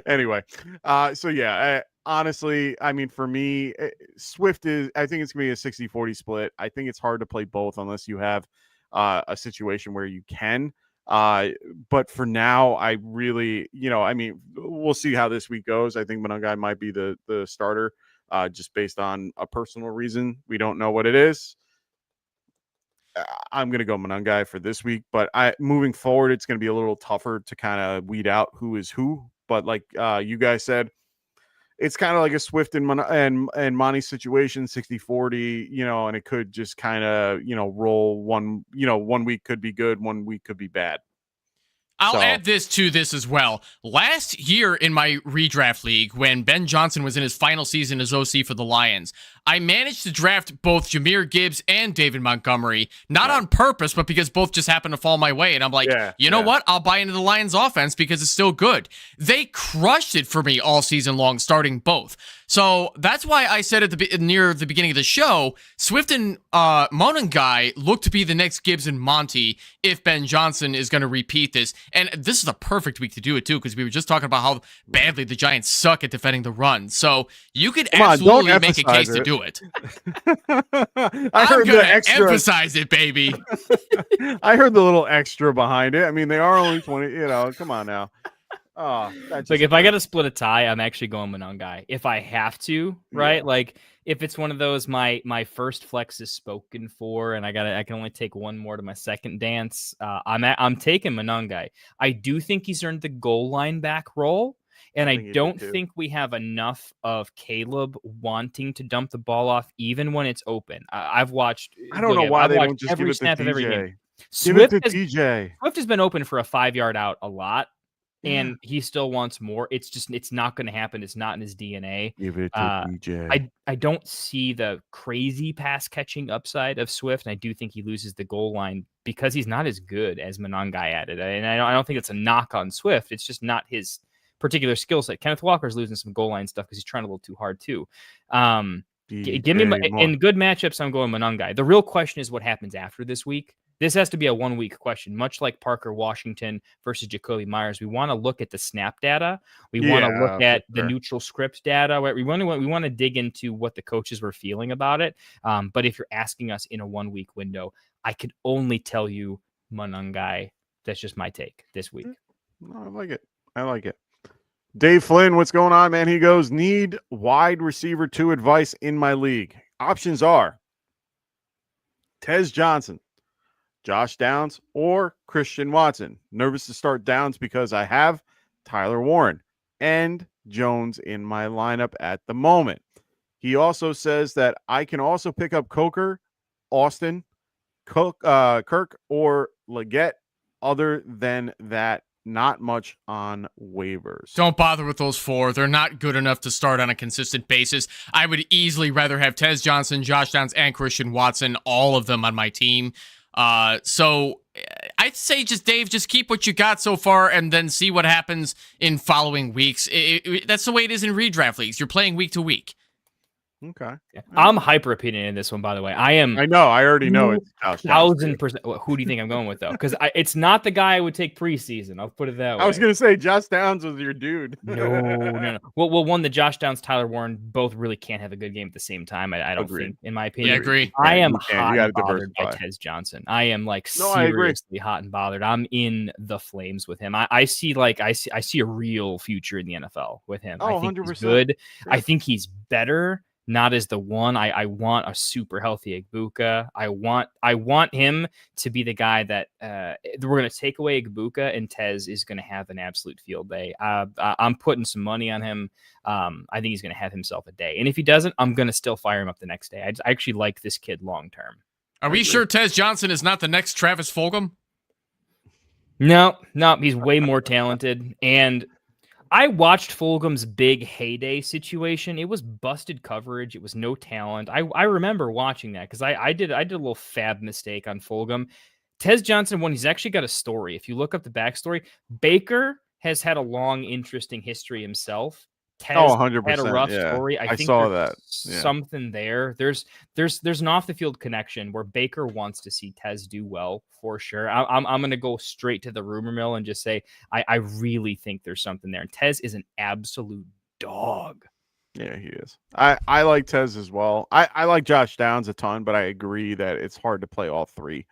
E: Anyway, honestly, I mean, for me, Swift I think it's gonna be a 60-40 split. I think it's hard to play both unless you have a situation where you can. But for now, I really, we'll see how this week goes. I think Monangai might be the starter, just based on a personal reason. We don't know what it is. I'm going to go Monangai for this week, but moving forward, it's going to be a little tougher to kind of weed out who is who. But like you guys said, it's kind of like a Swift and Monty situation, 60-40, and it could just kind of, roll one week could be good, 1 week could be bad.
F: I'll add this to this as well. Last year in my redraft league, when Ben Johnson was in his final season as OC for the Lions, I managed to draft both Jahmyr Gibbs and David Montgomery, not on purpose, but because both just happened to fall my way. And I'm like, you know what? I'll buy into the Lions offense because it's still good. They crushed it for me all season long, starting both. So that's why I said near the beginning of the show, Swift and Monangai look to be the next Gibbs and Monty if Ben Johnson is going to repeat this. And this is a perfect week to do it, too, because we were just talking about how badly the Giants suck at defending the run. So you could absolutely make a case to do it.
E: I heard the extra.
F: Emphasize it, baby.
E: I heard the little extra behind it. I mean, they are only 20, come on now. Oh,
G: like if I got to split a tie, I'm actually going Monangai. If I have to, right? Yeah. Like if it's one of those, my first flex is spoken for, and I can only take one more to my second dance. I'm taking Monangai. I do think he's earned the goal line back role, and I don't think we have enough of Caleb wanting to dump the ball off even when it's open. I've watched.
E: I don't know why they don't just give it to DJ. Give it to DJ.
G: Swift has been open for a 5-yard out a lot. And he still wants more. It's not going to happen. It's not in his DNA.
E: Give it to DJ.
G: I don't see the crazy pass catching upside of Swift. And I do think he loses the goal line because he's not as good as Monangai at it. And I don't think it's a knock on Swift. It's just not his particular skill set. Kenneth Walker's losing some goal line stuff because he's trying a little too hard too. Give me in good matchups. I'm going Monangai. The real question is what happens after this week. This has to be a 1 week question, much like Parker Washington versus Jacoby Myers. We want to look at the snap data. We want to look at the neutral scripts data. We want to dig into what the coaches were feeling about it. But if you're asking us in a 1 week window, I could only tell you Monangai. That's just my take this week.
E: I like it. Dave Flynn, what's going on, man? He goes, need wide receiver 2 advice in my league. Options are Tez Johnson, Josh Downs or Christian Watson? Nervous to start Downs because I have Tyler Warren and Jones in my lineup at the moment. He also says that I can also pick up Coker, Austin, Kirk, or Leggett. Other than that, not much on waivers.
F: Don't bother with those 4. They're not good enough to start on a consistent basis. I would easily rather have Tez Johnson, Josh Downs, and Christian Watson, all of them on my team. So I'd say Dave, just keep what you got so far and then see what happens in following weeks. That's the way it is in redraft leagues. You're playing week to week.
E: Okay.
G: I'm hyper opinion in this one, by the way. I
E: know. I already know it's
G: 1,000%. Who do you think I'm going with, though? Because it's not the guy I would take preseason. I'll put it that way.
E: I was going to say Josh Downs was your dude.
G: No. Well, one, the Josh Downs, Tyler Warren, both really can't have a good game at the same time. I don't think, in my opinion.
F: Yeah, agree.
G: I am hot and bothered by Tez Johnson. I am seriously hot and bothered. I'm in the flames with him. I see a real future in the NFL with him.
E: Oh,
G: I think
E: 100%.
G: he's good.
E: Yeah.
G: I think he's better. Not as the one. I want a super healthy Egbuka. I want him to be the guy that we're going to take away Egbuka, and Tez is going to have an absolute field day. I'm putting some money on him. I think he's going to have himself a day. And if he doesn't, I'm going to still fire him up the next day. I actually like this kid long term.
F: Are we sure Tez Johnson is not the next Travis Fulgham?
G: No, he's way more talented. And I watched Fulgham's big heyday situation. It was busted coverage. It was no talent. I remember watching that because I did a little fab mistake on Fulgham. Tez Johnson, when he's actually got a story. If you look up the backstory, Baker has had a long, interesting history himself. Tez
E: 100%,
G: had a rough story. I think
E: saw that. Yeah.
G: Something there. There's an off the field connection where Baker wants to see Tez do well for sure. I'm going to go straight to the rumor mill and just say I really think there's something there. And Tez is an absolute dog.
E: Yeah, he is. I like Tez as well. I like Josh Downs a ton, but I agree that it's hard to play all 3.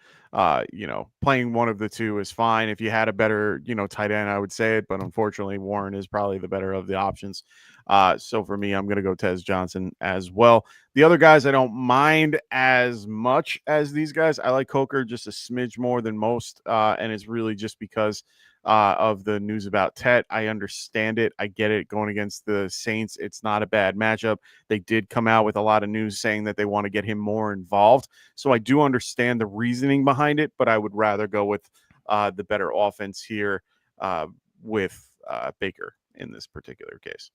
E: Playing one of the 2 is fine. If you had a better, tight end, I would say it, but unfortunately Warren is probably the better of the options. So for me, I'm going to go Tez Johnson as well. The other guys I don't mind as much as these guys. I like Coker just a smidge more than most, and it's really just because of the news about Tet. I understand it. I get it. Going against the Saints, it's not a bad matchup. They did come out with a lot of news saying that they want to get him more involved. So I do understand the reasoning behind it, but I would rather go with the better offense here with Baker in this particular case.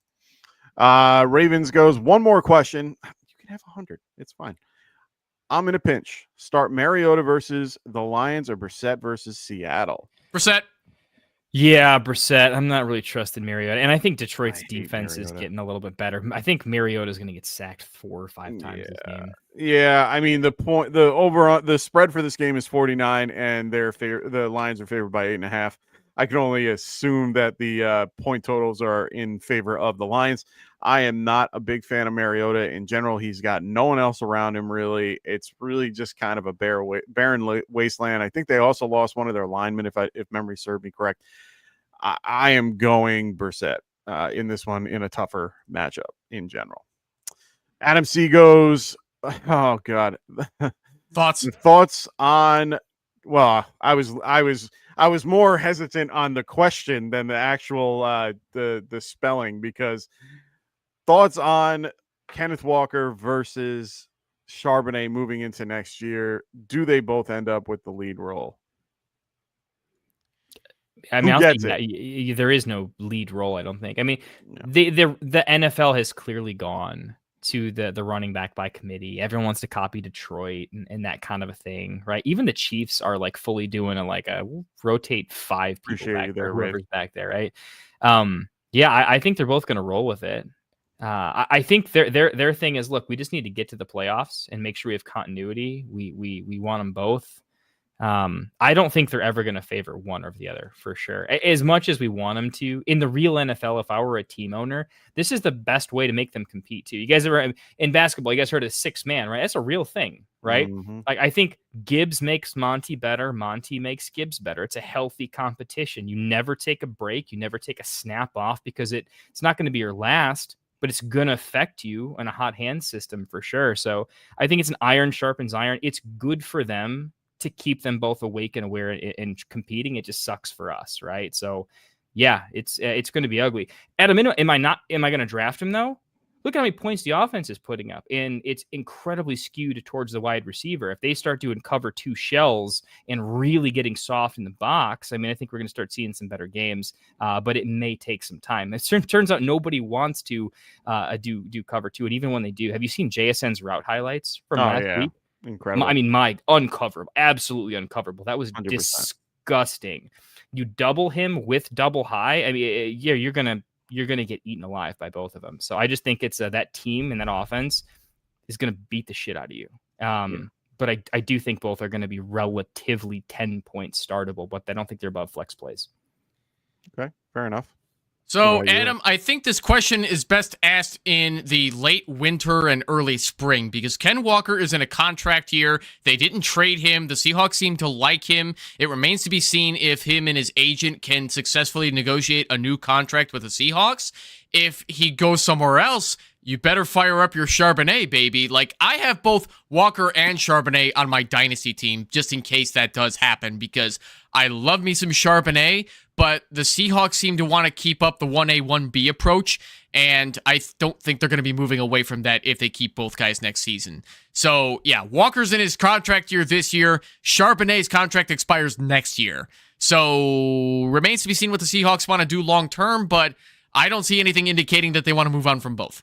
E: Ravens goes, one more question. You can have 100. It's fine. I'm in a pinch. Start Mariota versus the Lions or Brissett versus Seattle?
F: Brissett.
G: Yeah, Brissett. I'm not really trusting Mariota. And I think Detroit's defense is getting a little bit better. I think Mariota is going to get sacked 4 or 5 times this game.
E: Yeah, I mean, the spread for this game is 49, and the Lions are favored by 8.5. I can only assume that the point totals are in favor of the Lions. I am not a big fan of Mariota in general. He's got no one else around him, really. It's really just kind of a barren wasteland. I think they also lost one of their linemen, if memory served me correct. I am going Brissett in this one in a tougher matchup in general. Adam C goes, oh, God. Thoughts on, well, I was more hesitant on the question than the actual the spelling, because thoughts on Kenneth Walker versus Charbonnet moving into next year. Do they both end up with the lead role?
G: I mean, there is no lead role, I don't think. I mean, the NFL has clearly gone to the running back by committee. Everyone wants to copy Detroit and that kind of a thing, right? Even the Chiefs are like fully doing a rotate 5 people back there, whoever's back there, right? I think they're both going to roll with it. I think their thing is, look, we just need to get to the playoffs and make sure we have continuity. We want them both. I don't think they're ever going to favor one or the other, for sure. As much as we want them to, in the real NFL, if I were a team owner, this is the best way to make them compete too. You guys ever in basketball, you guys heard of 6-man, right? That's a real thing, right? Mm-hmm. Like, I think Gibbs makes Monty better. Monty makes Gibbs better. It's a healthy competition. You never take a break. You never take a snap off, because it's not going to be your last, but it's going to affect you in a hot hand system for sure. So I think it's an iron sharpens iron. It's good for them to keep them both awake and aware and competing. It just sucks for us, right? So, yeah, it's going to be ugly. At a minimum, am I going to draft him though? Look at how many points the offense is putting up, and it's incredibly skewed towards the wide receiver. If they start doing cover 2 shells and really getting soft in the box, I mean, I think we're going to start seeing some better games, but it may take some time. It turns out nobody wants to do cover 2, and even when they do, have you seen JSN's route highlights from last week?
E: Incredible.
G: I mean, uncoverable, absolutely uncoverable. That was 100%. Disgusting. You double him with double high. I mean, yeah, you're gonna get eaten alive by both of them. So I just think it's that team and that offense is gonna beat the shit out of you. But I do think both are gonna be relatively 10 points startable, but I don't think they're above flex plays.
E: Okay, fair enough.
F: So, Adam, I think this question is best asked in the late winter and early spring because Ken Walker is in a contract year. They didn't trade him. The Seahawks seem to like him. It remains to be seen if him and his agent can successfully negotiate a new contract with the Seahawks. If he goes somewhere else, you better fire up your Charbonnet, baby. Like, I have both Walker and Charbonnet on my Dynasty team just in case that does happen because I love me some Charbonnet, but the Seahawks seem to want to keep up the 1A, 1B approach, and I don't think they're going to be moving away from that if they keep both guys next season. So, yeah, Walker's in his contract year this year. Charbonnet's contract expires next year. So, remains to be seen what the Seahawks want to do long-term, but I don't see anything indicating that they want to move on from both.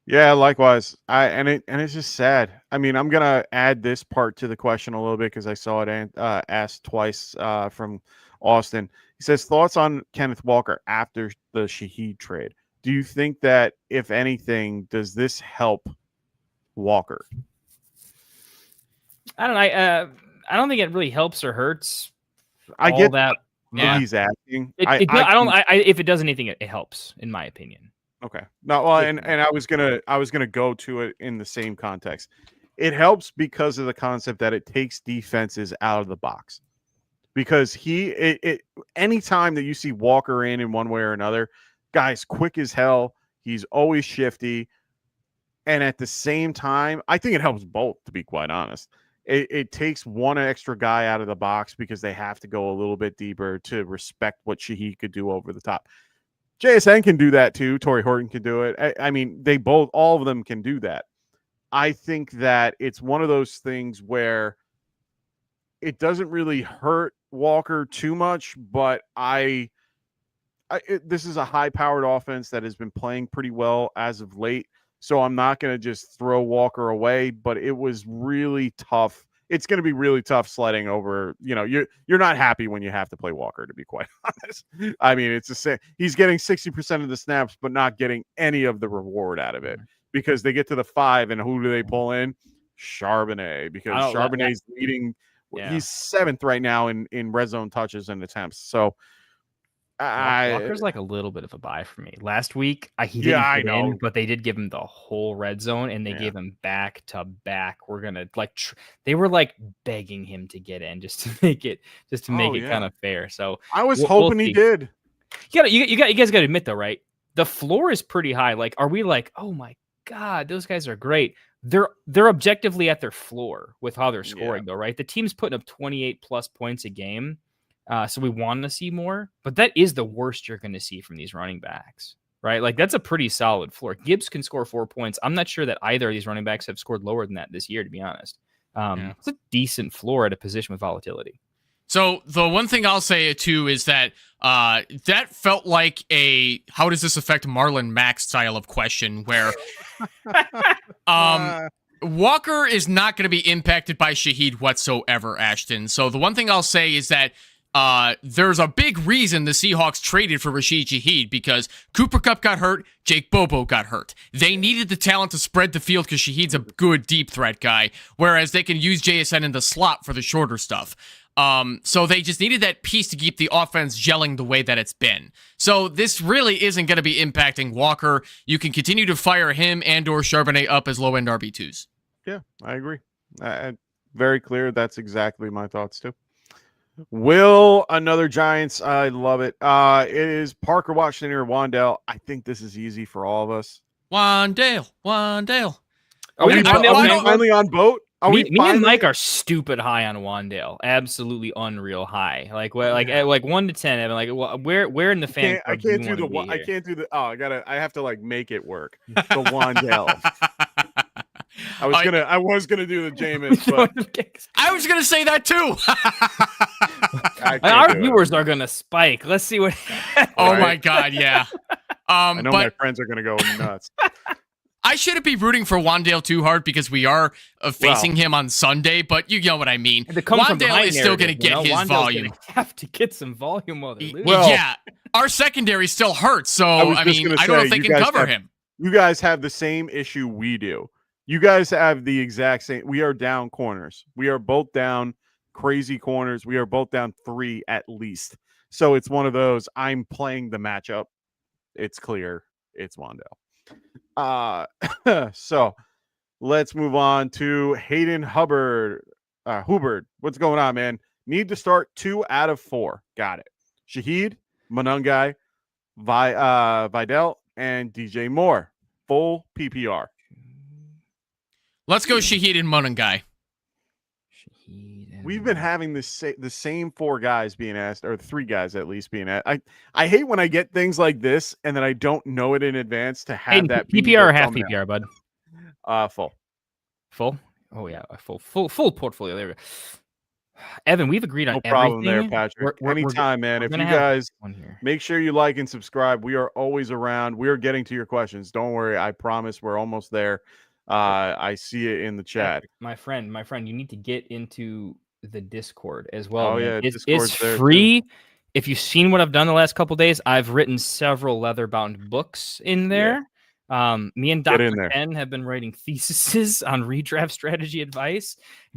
E: Yeah, likewise. It's just sad. I mean, I'm gonna add this part to the question a little bit because I saw it asked twice from Austin. He says thoughts on Kenneth Walker after the Shaheed trade. Do you think that if anything, does this help Walker?
G: I don't know. I don't think it really helps or hurts.
E: I get
G: that.
E: Yeah, he's asking.
G: If it does anything, it helps, in my opinion.
E: Okay. No, well, and I was gonna go to it in the same context. It helps because of the concept that it takes defenses out of the box. Because anytime that you see Walker in one way or another, guy's quick as hell. He's always shifty, and at the same time, I think it helps both. To be quite honest, it takes one extra guy out of the box because they have to go a little bit deeper to respect what Shaheed could do over the top. JSN can do that too. Torrey Horton can do it. I mean, all of them can do that. I think that it's one of those things where it doesn't really hurt Walker too much, but this is a high-powered offense that has been playing pretty well as of late, so I'm not going to just throw Walker away, but it was really tough. It's going to be really tough sledding over. You're not happy when you have to play Walker, to be quite honest. I mean, it's the same. He's getting 60% of the snaps, but not getting any of the reward out of it because they get to the 5, and who do they pull in? Charbonnet, because Charbonnet's leading. Yeah. He's 7th right now in red zone touches and attempts. So
G: Walker's like a little bit of a buy for me. Last week, he didn't get in, but they did give him the whole red zone, and they gave him back to back. We're gonna they were like begging him to get in just to make it kind of fair. So
E: I was hoping he did.
G: You guys got to admit though, right? The floor is pretty high. Like, are we like, oh my god, those guys are great? They're objectively at their floor with how they're scoring though, right? The team's putting up 28 plus points a game. So we want to see more, but that is the worst you're going to see from these running backs, right? Like, that's a pretty solid floor. Gibbs can score 4 points. I'm not sure that either of these running backs have scored lower than that this year, to be honest. It's a decent floor at a position with volatility.
F: So the one thing I'll say too is that that felt like how does this affect Marlon Mack style of question where Walker is not going to be impacted by Shaheed whatsoever, Ashton. So the one thing I'll say is that there's a big reason the Seahawks traded for Rashid Shaheed because Cooper Kupp got hurt, Jake Bobo got hurt. They needed the talent to spread the field because Shaheed's a good deep threat guy, whereas they can use JSN in the slot for the shorter stuff. So they just needed that piece to keep the offense gelling the way that it's been. So this really isn't going to be impacting Walker. You can continue to fire him and or Charbonnet up as low-end RB2s.
E: Yeah, I agree. Very clear. That's exactly my thoughts too. Will another Giants? I love it. It is Parker Washington or Wandale. I think this is easy for all of us.
F: Wandale.
E: Are we finally on boat?
G: Me and Mike are stupid high on Wandale. Absolutely unreal high. Like 1 to 10. Evan, like where in the fan?
E: I can't do the. I can't do the. Oh, I have to like make it work. The Wandale. I was gonna do the Jameis, but
F: I was gonna say that too.
G: Our viewers are gonna spike. Let's see what.
F: Oh my God, yeah.
E: I know my friends are gonna go nuts.
F: I shouldn't be rooting for Wandale too hard because we are facing him on Sunday, but you know what I mean. Wandale is still going to get his volume.
G: Have to get some volume while they lose.
F: Well, yeah, our secondary still hurts, so I don't know if they can cover him.
E: You guys have the same issue we do. You guys have the exact same. We are down corners. We are both down crazy corners. We are both down 3 at least. So it's one of those. I'm playing the matchup. It's clear. It's Wandale. So let's move on to Hayden Hubbard. Hubbard, what's going on, man? Need to start 2 out of 4. Got it. Shaheed, Monungai, Vidal, and DJ Moore. Full PPR.
F: Let's go Shaheed and Monungai.
E: We've been having the same 4 guys being asked, or 3 guys at least being asked. I hate when I get things like this and then I don't know it in advance to have that
G: PPR or half PPR, bud.
E: Full.
G: Oh yeah, full portfolio. There we go. Evan, we've agreed on
E: no problem
G: everything.
E: there, Patrick. Anytime, man. If you guys make sure you like and subscribe, we are always around. We are getting to your questions. Don't worry. I promise we're almost there. I see it in the chat.
G: My friend, you need to get into the Discord as well.
E: Oh, yeah,
G: it's free. If you've seen what I've done the last couple of days, I've written several leather-bound books in there. Me and Dr. Ken have been writing theses on redraft strategy advice.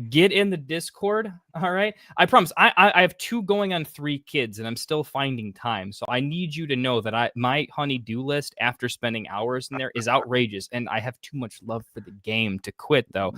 G: Get in the Discord. All right. I promise. I have 2 going on 3 kids, and I'm still finding time. So I need you to know that my honey-do list after spending hours in there is outrageous, and I have too much love for the game to quit, though.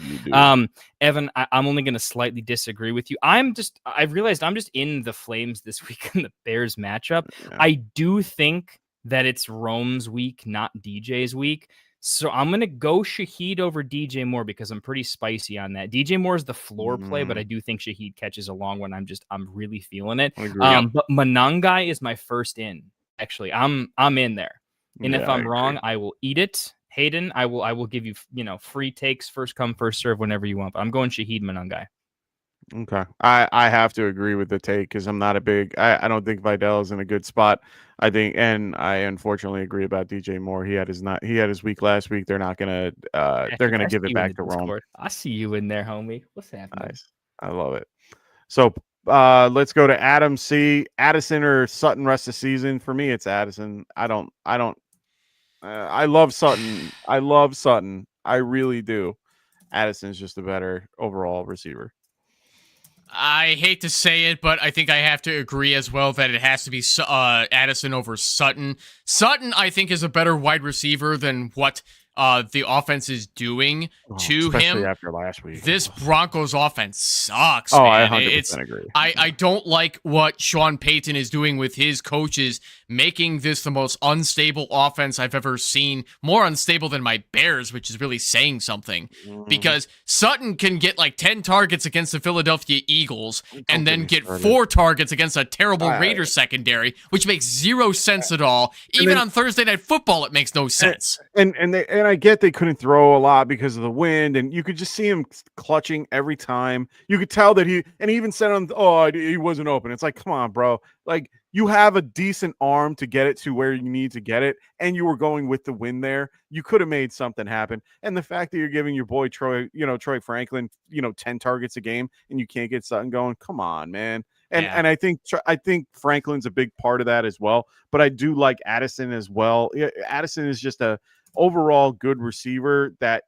G: Evan, I'm only going to slightly disagree with you. I've realized I'm just in the flames this week in the Bears matchup. Yeah. I do think that it's Rome's week, not DJ's week. So I'm going to go Shaheed over DJ Moore because I'm pretty spicy on that. DJ Moore is the floor play, but I do think Shaheed catches a long one. I'm really feeling it. But Monungai is my first in. Actually, I'm in there. And if I'm wrong, I will eat it. Hayden, I will give you, free takes, first come, first serve whenever you want. But I'm going Shaheed Monungai.
E: Okay. I have to agree with the take because I'm not a big I don't think Vidal is in a good spot. I think, and I unfortunately agree about DJ Moore. He had his week last week. They're not gonna they're gonna give it back to Rome.
G: I see you in there, homie. What's happening? Nice.
E: I love it. So let's go to Adam C. Addison or Sutton rest of the season. For me, it's Addison. I love Sutton. I love Sutton. I really do. Addison's just a better overall receiver.
F: I hate to say it, but I think I have to agree as well that it has to be Addison over Sutton. Sutton, I think, is a better wide receiver than what the offense is doing to him.
E: After last week.
F: This Broncos offense sucks.
E: Oh,
F: man.
E: I 100% agree.
F: I don't like what Sean Payton is doing with his coaches, making this the most unstable offense I've ever seen. More unstable than my Bears, which is really saying something. Because Sutton can get like 10 targets against the Philadelphia Eagles and then get 4 targets against a terrible Raiders secondary, which makes 0 sense at all. Even on Thursday Night Football, it makes no sense.
E: And I get they couldn't throw a lot because of the wind, and you could just see him clutching every time. You could tell that he even said he wasn't open. It's like, come on, bro. Like, you have a decent arm to get it to where you need to get it, and you were going with the wind there. You could have made something happen. And the fact that you're giving your boy Troy Franklin, 10 targets a game, and you can't get something going, come on, man. And I think Franklin's a big part of that as well. But I do like Addison as well. Addison is just a overall good receiver that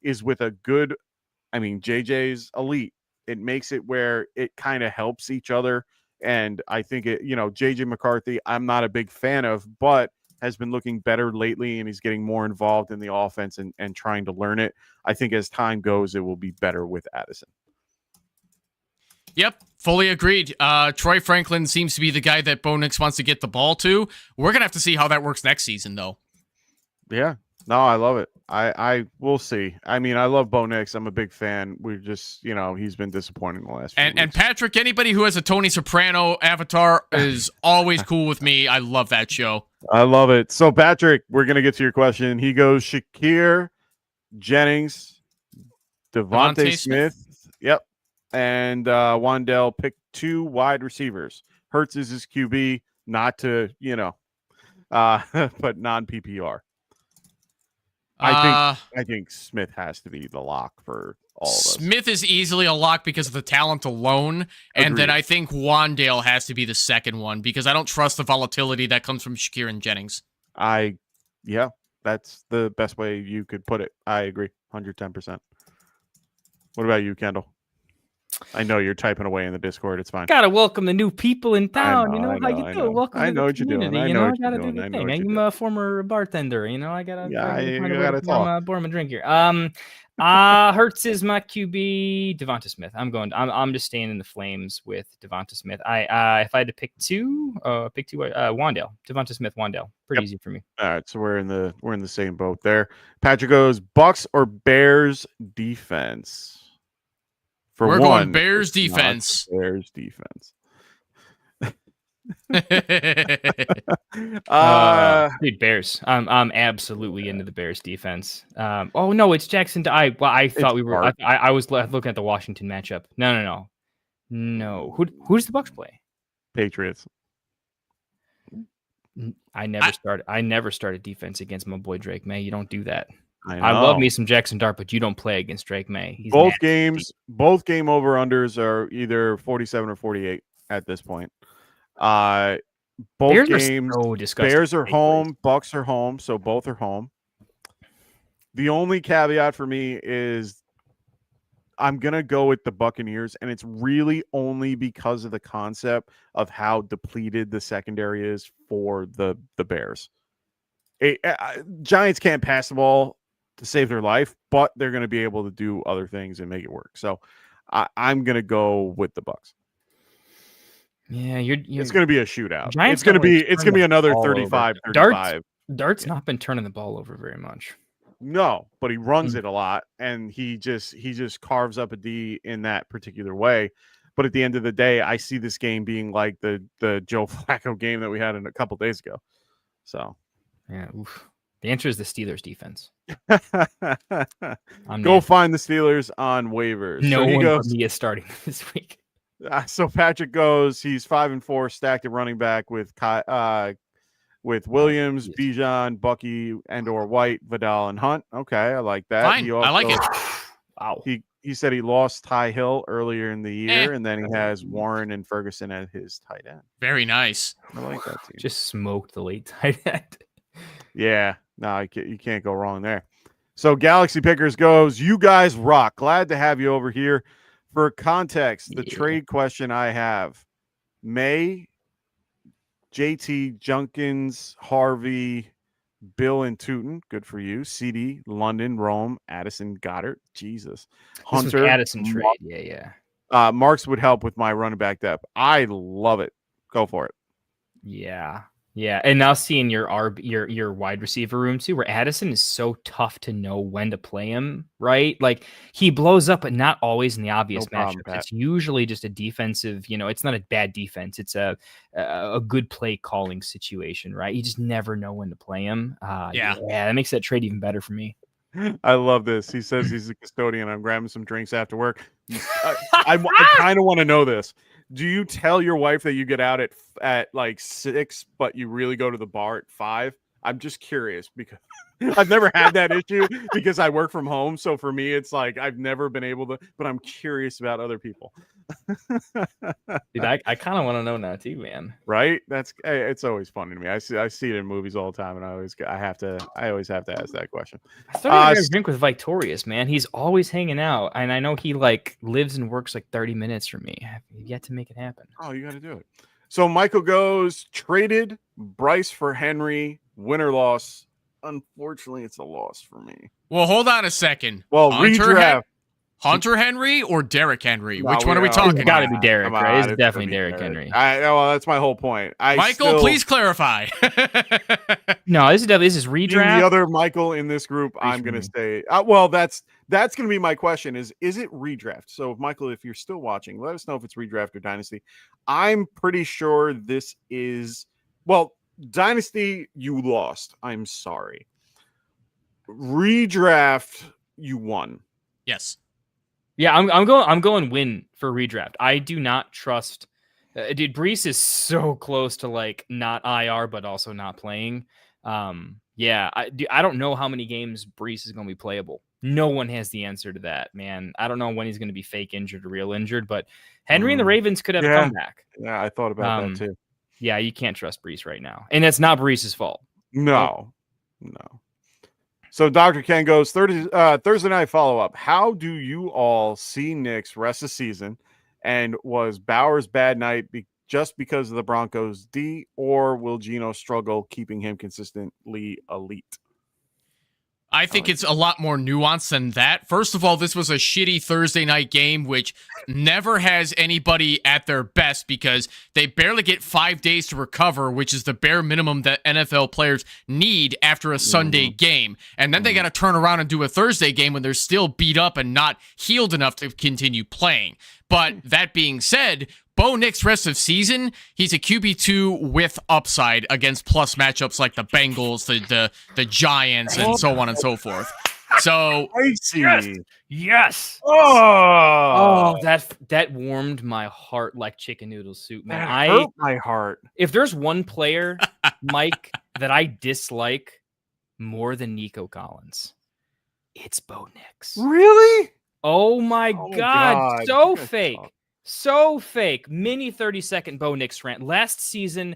E: is with a good. I mean, JJ's elite. It makes it where it kind of helps each other. And I think JJ McCarthy, I'm not a big fan of, but has been looking better lately, and he's getting more involved in the offense and trying to learn it. I think as time goes, it will be better with Addison.
F: Yep, fully agreed. Troy Franklin seems to be the guy that Bo Nix wants to get the ball to. We're going to have to see how that works next season, though.
E: Yeah. No, I love it. I will see. I mean, I love Bo Nix. I'm a big fan. We're just, he's been disappointing the last few weeks.
F: And Patrick, anybody who has a Tony Soprano avatar is always cool with me. I love that show.
E: I love it. So, Patrick, we're going to get to your question. He goes Shakir, Jennings, Devontae Smith. Yep. And Wandell picked 2 wide receivers. Hurts is his QB, not to, but non-PPR. I think Smith has to be the lock for all of us.
F: Smith is easily a lock because of the talent alone. And
E: Agreed.
F: then I think Wandale has to be the second one because I don't trust the volatility that comes from Shakir and Jennings.
E: Yeah, that's the best way you could put it. I agree, 110%. What about you, Kendall? I know you're typing away in the Discord. It's fine.
G: Gotta welcome the new people in town. How you
E: know.
G: doing? Welcome
E: I
G: to
E: know
G: the
E: what you're
G: community.
E: doing. I
G: You
E: know
G: know, I
E: what you're
G: gotta do
E: doing.
G: the
E: I know
G: thing.
E: what you're
G: I'm a former bartender. I gotta.
E: Yeah, you
G: find a way
E: gotta
G: to
E: talk.
G: pour him a drink here. Hurts is my QB. Devonta Smith. I'm just staying in the flames with Devonta Smith. If I had to pick two, Wandale. Devonta Smith, Wandale. Pretty easy for me.
E: All right, so we're in the same boat there. Patrick goes Bucks or Bears defense.
F: We're going Bears defense.
E: Bears defense.
G: Dude, Bears. I'm absolutely into the Bears defense. Oh no, it's Jackson. I thought we were. I was looking at the Washington matchup. No. Who does the Bucks play?
E: Patriots.
G: I never started defense against my boy Drake May. You don't do that. I love me some Jackson Dart, but you don't play against Drake May. He's
E: both
G: nasty.
E: both game over unders are either 47 or 48 at this point. Both
G: Bears
E: games.
G: Are so disgusting.
E: Bears are home. Bucks are home. So both are home. The only caveat for me is I'm gonna go with the Buccaneers, and it's really only because of the concept of how depleted the secondary is for the Bears. Giants can't pass the ball to save their life, but they're going to be able to do other things and make it work. So I'm going to go with the Bucks.
G: Yeah,
E: it's going to be a shootout.
G: Giants
E: it's going to be another 35-35.
G: Dart's not been turning the ball over very much.
E: No, but he runs it a lot, and he just carves up a D in that particular way. But at the end of the day, I see this game being like the Joe Flacco game that we had a couple days ago. So
G: yeah, oof. The answer is the Steelers defense.
E: Go find the Steelers on waivers.
G: No one but me is starting this week.
E: So Patrick goes. He's 5-4, stacked at running back with Williams, Bijan, Bucky, and/or White, Vidal, and Hunt. Okay, I like that.
F: Fine. I like it.
G: Wow.
E: He said he lost Ty Hill earlier in the year, and then he has Warren and Ferguson at his tight end.
F: Very nice.
E: I like that team.
G: Just smoked the late tight end.
E: Yeah, no, you can't go wrong there. So Galaxy Pickers goes, you guys rock. Glad to have you over here. For context, the trade question I have, May, JT, Junkins, Harvey, Bill and Tootin, good for you. CD, London, Rome, Addison, Goddard, Jesus. Hunter,
G: Addison trade, yeah.
E: Marks would help with my running back depth. I love it. Go for it.
G: Yeah, and now seeing your wide receiver room too, where Addison is so tough to know when to play him, right? Like he blows up, but not always in the obvious matchup. It's usually just a defensive, it's not a bad defense. It's a good play calling situation, right? You just never know when to play him. Yeah, that makes that trade even better for me.
E: I love this. He says he's a custodian. I'm grabbing some drinks after work. I kind of want to know this. Do you tell your wife that you get out at like 6, but you really go to the bar at 5? I'm just curious because I've never had that issue because I work from home. So for me, it's like I've never been able to, but I'm curious about other people.
G: Dude, I kind of want to know now too, man.
E: Right? It's always funny to me. I see it in movies all the time, and I always have to ask that question.
G: I thought you drink with Victorious, man. He's always hanging out, and I know he like lives and works like 30 minutes from me. I've yet to make it happen.
E: Oh, you got to do it. So Michael goes traded Bryce for Henry. Win or loss? Unfortunately, it's a loss for me.
F: Well, hold on a second.
E: Well, redraft.
F: Hunter Henry or Derrick Henry?
E: No,
F: Which one are we
G: It's
F: talking
G: got to
F: about?
G: be Derrick,
E: Come
G: right?
E: on,
G: It's
E: it's
G: definitely
E: gonna be
G: Derrick Henry.
E: Well, that's my whole point.
F: Michael, please clarify.
G: No, this is
E: being
G: redraft.
E: the other Michael in this group, I'm going to say, well, that's going to be my question is it redraft? So, Michael, if you're still watching, let us know if it's redraft or Dynasty. I'm pretty sure this is, well, Dynasty, you lost. I'm sorry. Redraft, you won.
F: Yes.
G: Yeah, I'm going win for redraft. I do not trust. Dude, Brees is so close to like not IR, but also not playing. Yeah, I don't know how many games Brees is going to be playable. No one has the answer to that, man. I don't know when he's going to be fake injured or real injured, but Henry and the Ravens could have a comeback.
E: Yeah, I thought about that too.
G: Yeah, you can't trust Brees right now, and it's not Brees' fault.
E: No. So Dr. Ken goes Thursday night follow-up. How do you all see Knicks rest of the season? And was Bauer's bad night just because of the Broncos D, or will Geno struggle keeping him consistently elite?
F: I think it's a lot more nuanced than that. First of all, this was a shitty Thursday night game, which never has anybody at their best because they barely get 5 days to recover, which is the bare minimum that NFL players need after a Sunday game. And then they got to turn around and do a Thursday game when they're still beat up and not healed enough to continue playing. But that being said, Bo Nix rest of season, he's a QB2 with upside against plus matchups like the Bengals, the Giants, and so on and so forth. So
E: I see.
G: Yes.
E: Oh,
G: That warmed my heart like chicken noodle soup, man.
E: That hurt my heart.
G: If there's one player, Mike, that I dislike more than Nico Collins, it's Bo Nix.
E: Really?
G: Oh my God. So fake.
E: Talk.
G: So fake. Mini 30-second Bo Nix rant. Last season,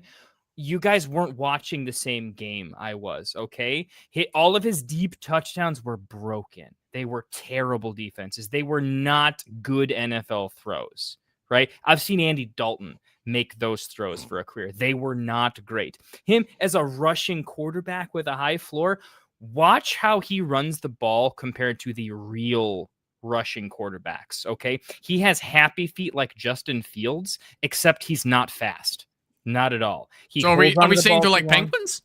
G: you guys weren't watching the same game I was, okay? All of his deep touchdowns were broken. They were terrible defenses. They were not good NFL throws, right? I've seen Andy Dalton make those throws for a career. They were not great. Him as a rushing quarterback with a high floor, watch how he runs the ball compared to the real rushing quarterbacks, okay? He has happy feet like Justin Fields, except he's not fast. Not at all.
F: So are we saying they're like Penguins?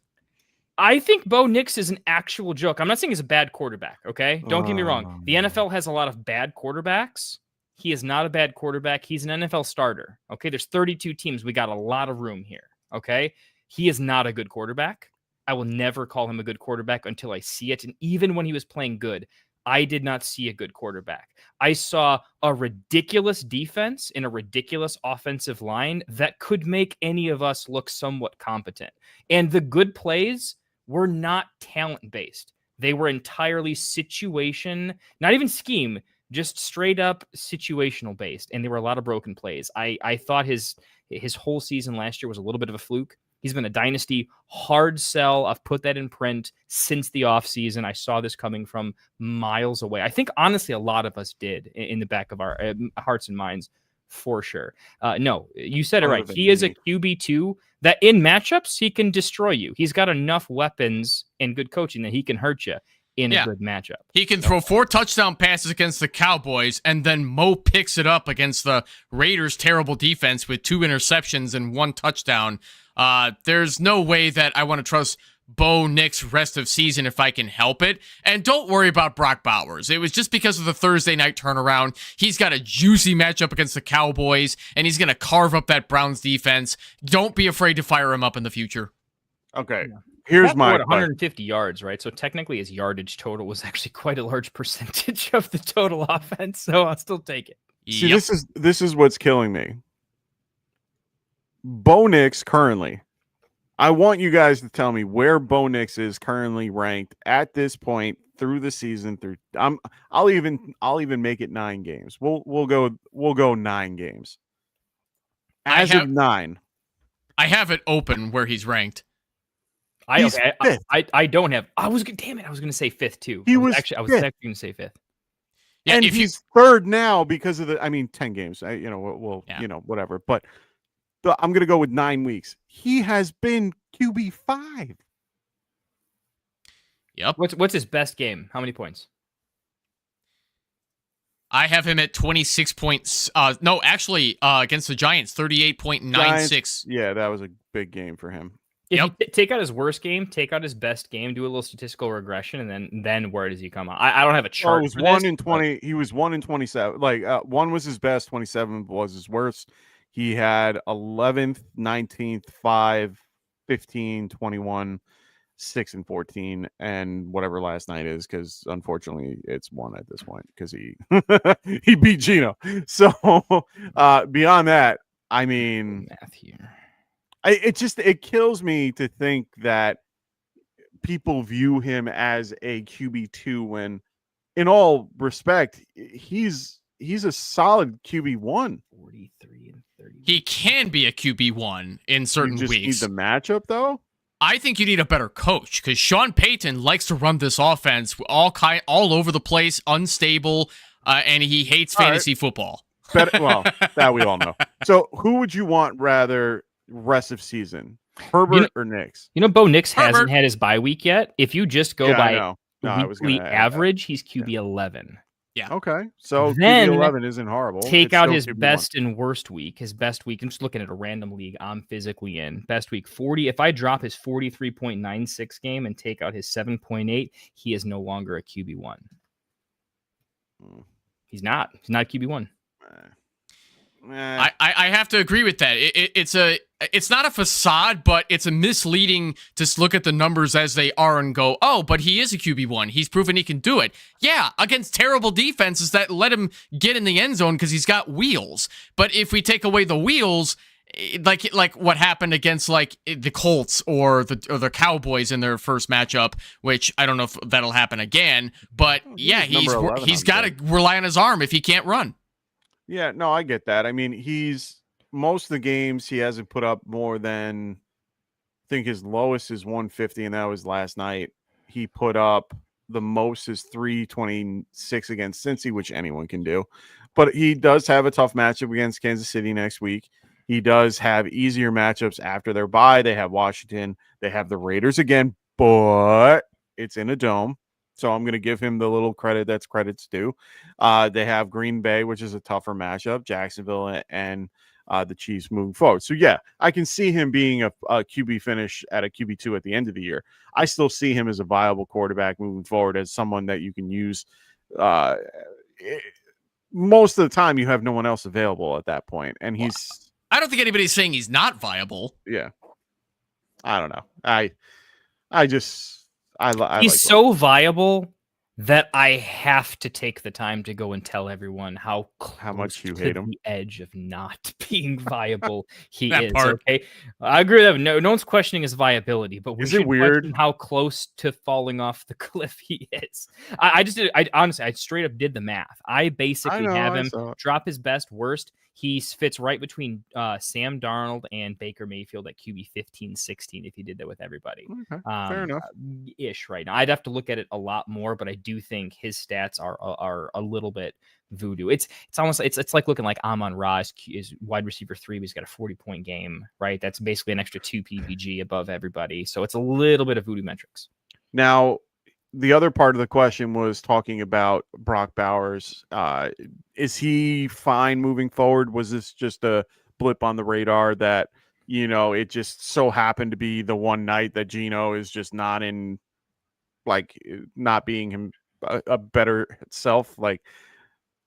G: I think Bo Nix is an actual joke. I'm not saying he's a bad quarterback, okay? Don't get me wrong. The NFL has a lot of bad quarterbacks. He is not a bad quarterback. He's an NFL starter, okay? There's 32 teams. We got a lot of room here, okay? He is not a good quarterback. I will never call him a good quarterback until I see it. And even when he was playing good, I did not see a good quarterback. I saw a ridiculous defense in a ridiculous offensive line that could make any of us look somewhat competent. And the good plays were not talent-based. They were entirely situation, not even scheme, just straight up situational based. And there were a lot of broken plays. I thought his whole season last year was a little bit of a fluke. He's been a dynasty hard sell. I've put that in print since the offseason. I saw this coming from miles away. I think, honestly, a lot of us did in the back of our hearts and minds, for sure. No, you said it right. He is a QB2 that in matchups, he can destroy you. He's got enough weapons and good coaching that he can hurt you in a good matchup.
F: He can throw 4 touchdown passes against the Cowboys, and then Mo picks it up against the Raiders' terrible defense with 2 interceptions and 1 touchdown. There's no way that I want to trust Bo Nix rest of season if I can help it. And don't worry about Brock Bowers. It was just because of the Thursday night turnaround. He's got a juicy matchup against the Cowboys, and he's going to carve up that Browns defense. Don't be afraid to fire him up in the future.
E: Okay. Here's my
G: 150 yards, right? So technically his yardage total was actually quite a large percentage of the total offense. So I'll still take it.
E: See, this is what's killing me. Bo Nix currently. I want you guys to tell me where Bo Nix is currently ranked at this point through the season. I'll even make it 9 games. We'll go 9 games. As of 9.
F: I have it open where he's ranked.
G: I don't have. I was going to say 5th too. I was actually going to say 5th.
E: Yeah, and he's 3rd now because of 10 games. Whatever. But I'm going to go with 9 weeks. He has been QB5.
F: Yep.
G: What's his best game? How many points?
F: I have him at 26 points. No, actually, against the Giants, 38.96.
E: Yeah, that was a big game for him.
G: If you take out his worst game, take out his best game, do a little statistical regression, and then where does he come out? I don't have a chart.
E: It was 1 in 20. He was 1 in 27. Like 1 was his best, 27 was his worst. He had 11th, 19th, 5, 15, 21, 6 and 14, and whatever last night is, because unfortunately it's 1 at this point because he he beat Gino. So beyond that, I mean,
G: math here.
E: It kills me to think that people view him as a QB2 when, in all respect, he's a solid QB1.
G: 43 and 30.
F: He can be a QB1 in certain
E: you just
F: weeks.
E: Need the matchup though.
F: I think you need a better coach because Sean Payton likes to run this offense all over the place, unstable, and he hates fantasy football.
E: Well, that we all know. So, who would you want rather rest of season, Herbert or Nix?
G: Bo Nix hasn't had his bye week yet. If you just go by weekly average, he's QB 11.
F: Yeah.
E: Okay. So
G: then
E: QB 11 isn't horrible.
G: Take out his best and worst week. His best week, I'm just looking at a random league I'm physically in. Best week 40. If I drop his 43.96 game and take out his 7.8, he is no longer a QB1. He's not. He's not a QB1.
F: I have to agree with that. It's not a facade, but it's a misleading to look at the numbers as they are and go, oh, but he is a QB1. He's proven he can do it. Yeah, against terrible defenses that let him get in the end zone because he's got wheels. But if we take away the wheels, like what happened against like the Colts or the Cowboys in their first matchup, which I don't know if that'll happen again. But yeah, he's got to rely on his arm if he can't run.
E: Yeah, no, I get that. I mean, most of the games he hasn't put up more than, I think his lowest is 150, and that was last night. He put up the most is 326 against Cincy, which anyone can do. But he does have a tough matchup against Kansas City next week. He does have easier matchups after their bye. They have Washington. They have the Raiders again, but it's in a dome. So I'm going to give him the little credit that's credit's due. They have Green Bay, which is a tougher matchup, Jacksonville and the Chiefs moving forward. So, yeah, I can see him being a QB finish at a QB2 at the end of the year. I still see him as a viable quarterback moving forward, as someone that you can use. Most of the time, you have no one else available at that point. And
F: I don't think anybody's saying he's not viable.
E: Yeah. I don't know.
G: He's so viable that I have to take the time to go and tell everyone how
E: much you hate him.
G: The edge of not being viable he
F: that
G: is.
F: Part.
G: Okay, I agree with that. No one's questioning his viability, but
E: is it weird
G: how close to falling off the cliff he is? I honestly, I straight up did the math. I basically have him drop his best, worst. He fits right between Sam Darnold and Baker Mayfield at QB 15, 16 if he did that with everybody.
E: Okay, fair enough.
G: Ish right now. I'd have to look at it a lot more, but I do think his stats are a little bit voodoo. It's almost it's like looking like Amon-Ra is wide receiver 3, but he's got a 40-point game, right? That's basically an extra 2 PPG above everybody. So it's a little bit of voodoo metrics.
E: Now, the other part of the question was talking about Brock Bowers. Is he fine moving forward? Was this just a blip on the radar that, it just so happened to be the one night that Gino is just not in, like, not being him a better self? Like,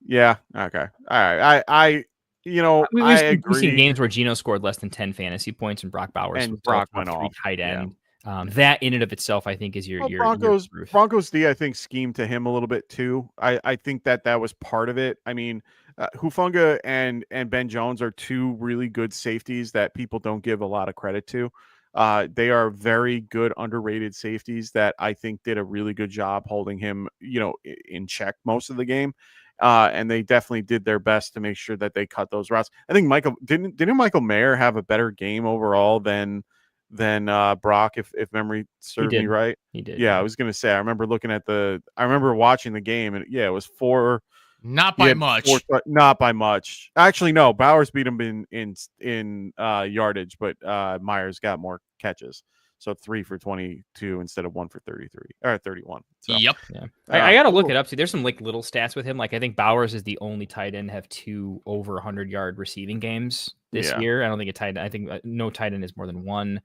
E: yeah, okay. All right. I agree.
G: We've seen games where Gino scored less than 10 fantasy points and Brock Bowers
E: and Brock went off.
G: Tight end. Yeah. That in and of itself, I think, is your
E: Broncos D, I think, schemed to him a little bit too. I think that was part of it. I mean, Hufanga and Ben Jones are two really good safeties that people don't give a lot of credit to. They are very good, underrated safeties that I think did a really good job holding him, in check most of the game. And they definitely did their best to make sure that they cut those routes. I think didn't Michael Mayer have a better game overall than Brock, if memory served me right?
G: He did.
E: Yeah, I was gonna say I remember watching the game, and yeah, it was 4.
F: Not by much.
E: Not by much. Actually, no. Bowers beat him in yardage, but Myers got more catches. So 3 for 22 instead of 1 for 33 or 31. So,
F: yep.
G: Yeah. I got to look it up. See, there's some like little stats with him. Like I think Bowers is the only tight end to have 2 over 100-yard receiving games this year. I don't think I think no tight end is more than 1.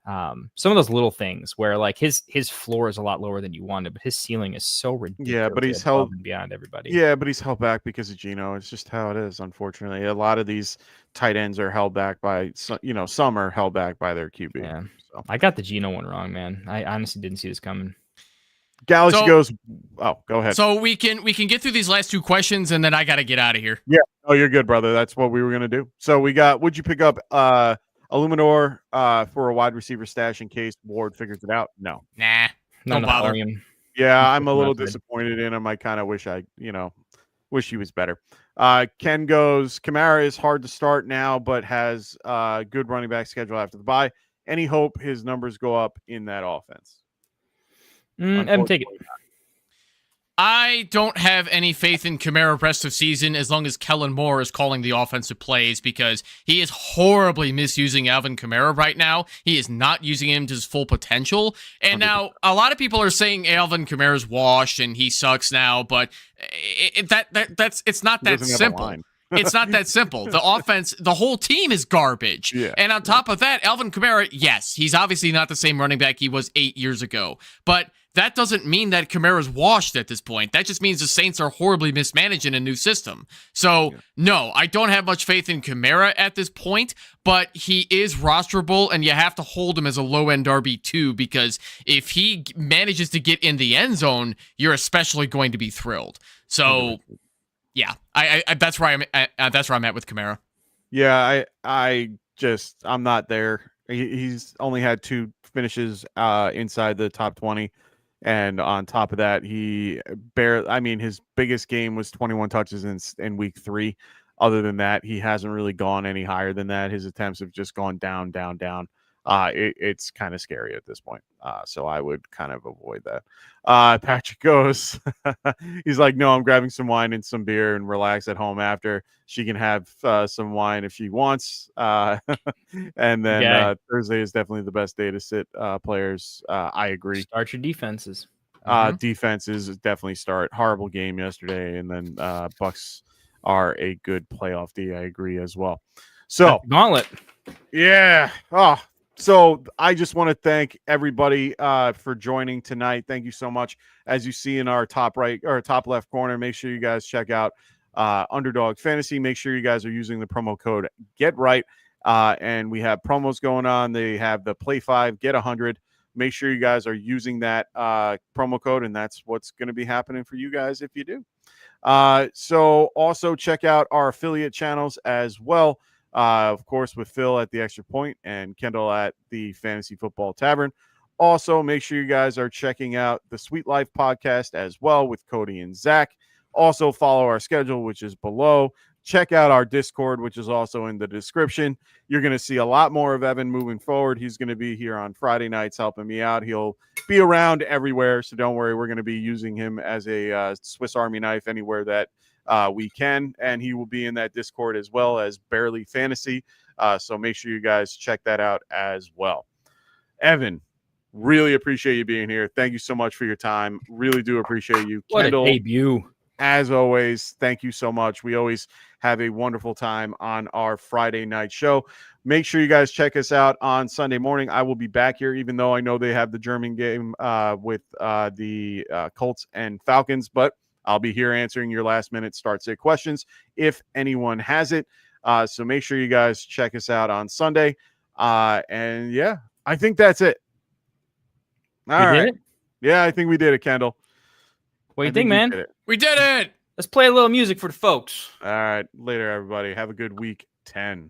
G: Some of those little things where like his floor is a lot lower than you wanted, but his ceiling is so ridiculous.
E: Yeah, but he's held
G: beyond everybody.
E: Yeah, but he's held back because of Geno. It's just how it is, unfortunately. A lot of these tight ends are held back by, some are held back by their QB.
G: Yeah.
E: So.
G: I got the Geno one wrong, man. I honestly didn't see this coming.
E: Galaxy goes. Oh, go ahead.
F: So we can get through these last 2 questions, and then I got to get out of here.
E: Yeah. Oh, you're good, brother. That's what we were gonna do. So we got. Would you pick up Illuminor for a wide receiver stash in case Ward figures it out? No.
F: Nah. Don't bother.
E: Yeah, I'm a little disappointed in him. I kind of wish wish he was better. Ken goes. Kamara is hard to start now, but has good running back schedule after the bye. Any hope his numbers go up in that offense?
G: Take it.
F: I don't have any faith in Kamara rest of season as long as Kellen Moore is calling the offensive plays because he is horribly misusing Alvin Kamara right now. He is not using him to his full potential. And 100%. Now a lot of people are saying Alvin Kamara's washed and he sucks now, but it's not that simple. It's not that simple. The offense, the whole team is garbage.
E: Yeah.
F: And on top of that, Alvin Kamara, yes, he's obviously not the same running back he was 8 years ago, but that doesn't mean that Kamara's washed at this point. That just means the Saints are horribly mismanaged in a new system. So, no, I don't have much faith in Kamara at this point, but he is rosterable, and you have to hold him as a low-end RB2 because if he manages to get in the end zone, you're especially going to be thrilled. So, yeah, I that's where I'm at with Kamara.
E: Yeah, I'm not there. He's only had 2 finishes inside the top 20. And on top of that, his biggest game was 21 touches in week 3. Other than that, he hasn't really gone any higher than that. His attempts have just gone down, down, down. It's kind of scary at this point. So I would kind of avoid that. Patrick goes, he's like, no, I'm grabbing some wine and some beer and relax at home after. She can have some wine if she wants. And then Thursday is definitely the best day to sit players. I agree.
G: Start your defenses.
E: Defenses definitely start. Horrible game yesterday. And then Bucks are a good playoff D. I agree as well. So
G: gauntlet.
E: Yeah. So I just want to thank everybody for joining tonight. Thank you so much. As you see in our top right or top left corner, make sure you guys check out Underdog Fantasy. Make sure you guys are using the promo code GetRight. And we have promos going on. They have the Play 5, Get 100. Make sure you guys are using that promo code, and that's what's going to be happening for you guys if you do. So also check out our affiliate channels as well. Of course, with Phil at the Extra Point and Kendall at the Fantasy Football Tavern. Also, make sure you guys are checking out the Sweet Life podcast as well with Cody and Zach. Also, follow our schedule, which is below. Check out our Discord, which is also in the description. You're going to see a lot more of Evan moving forward. He's going to be here on Friday nights helping me out. He'll be around everywhere, so don't worry. We're going to be using him as a Swiss Army knife anywhere that we can, and he will be in that Discord as well as Barely Fantasy. So make sure you guys check that out as well. Evan, really appreciate you being here. Thank you so much for your time. Really do appreciate you.
G: What
E: Kendall,
G: a debut.
E: As always, thank you so much. We always have a wonderful time on our Friday night show. Make sure you guys check us out on Sunday morning. I will be back here, even though I know they have the German game with the Colts and Falcons, but I'll be here answering your last-minute start-sit questions if anyone has it. So make sure you guys check us out on Sunday. And, yeah, I think that's it. All right.
G: Did it?
E: Yeah, I think we did it, Kendall.
G: What do you think, man?
F: We did it.
G: Let's play a little music for the folks.
E: All right. Later, everybody. Have a good week 10.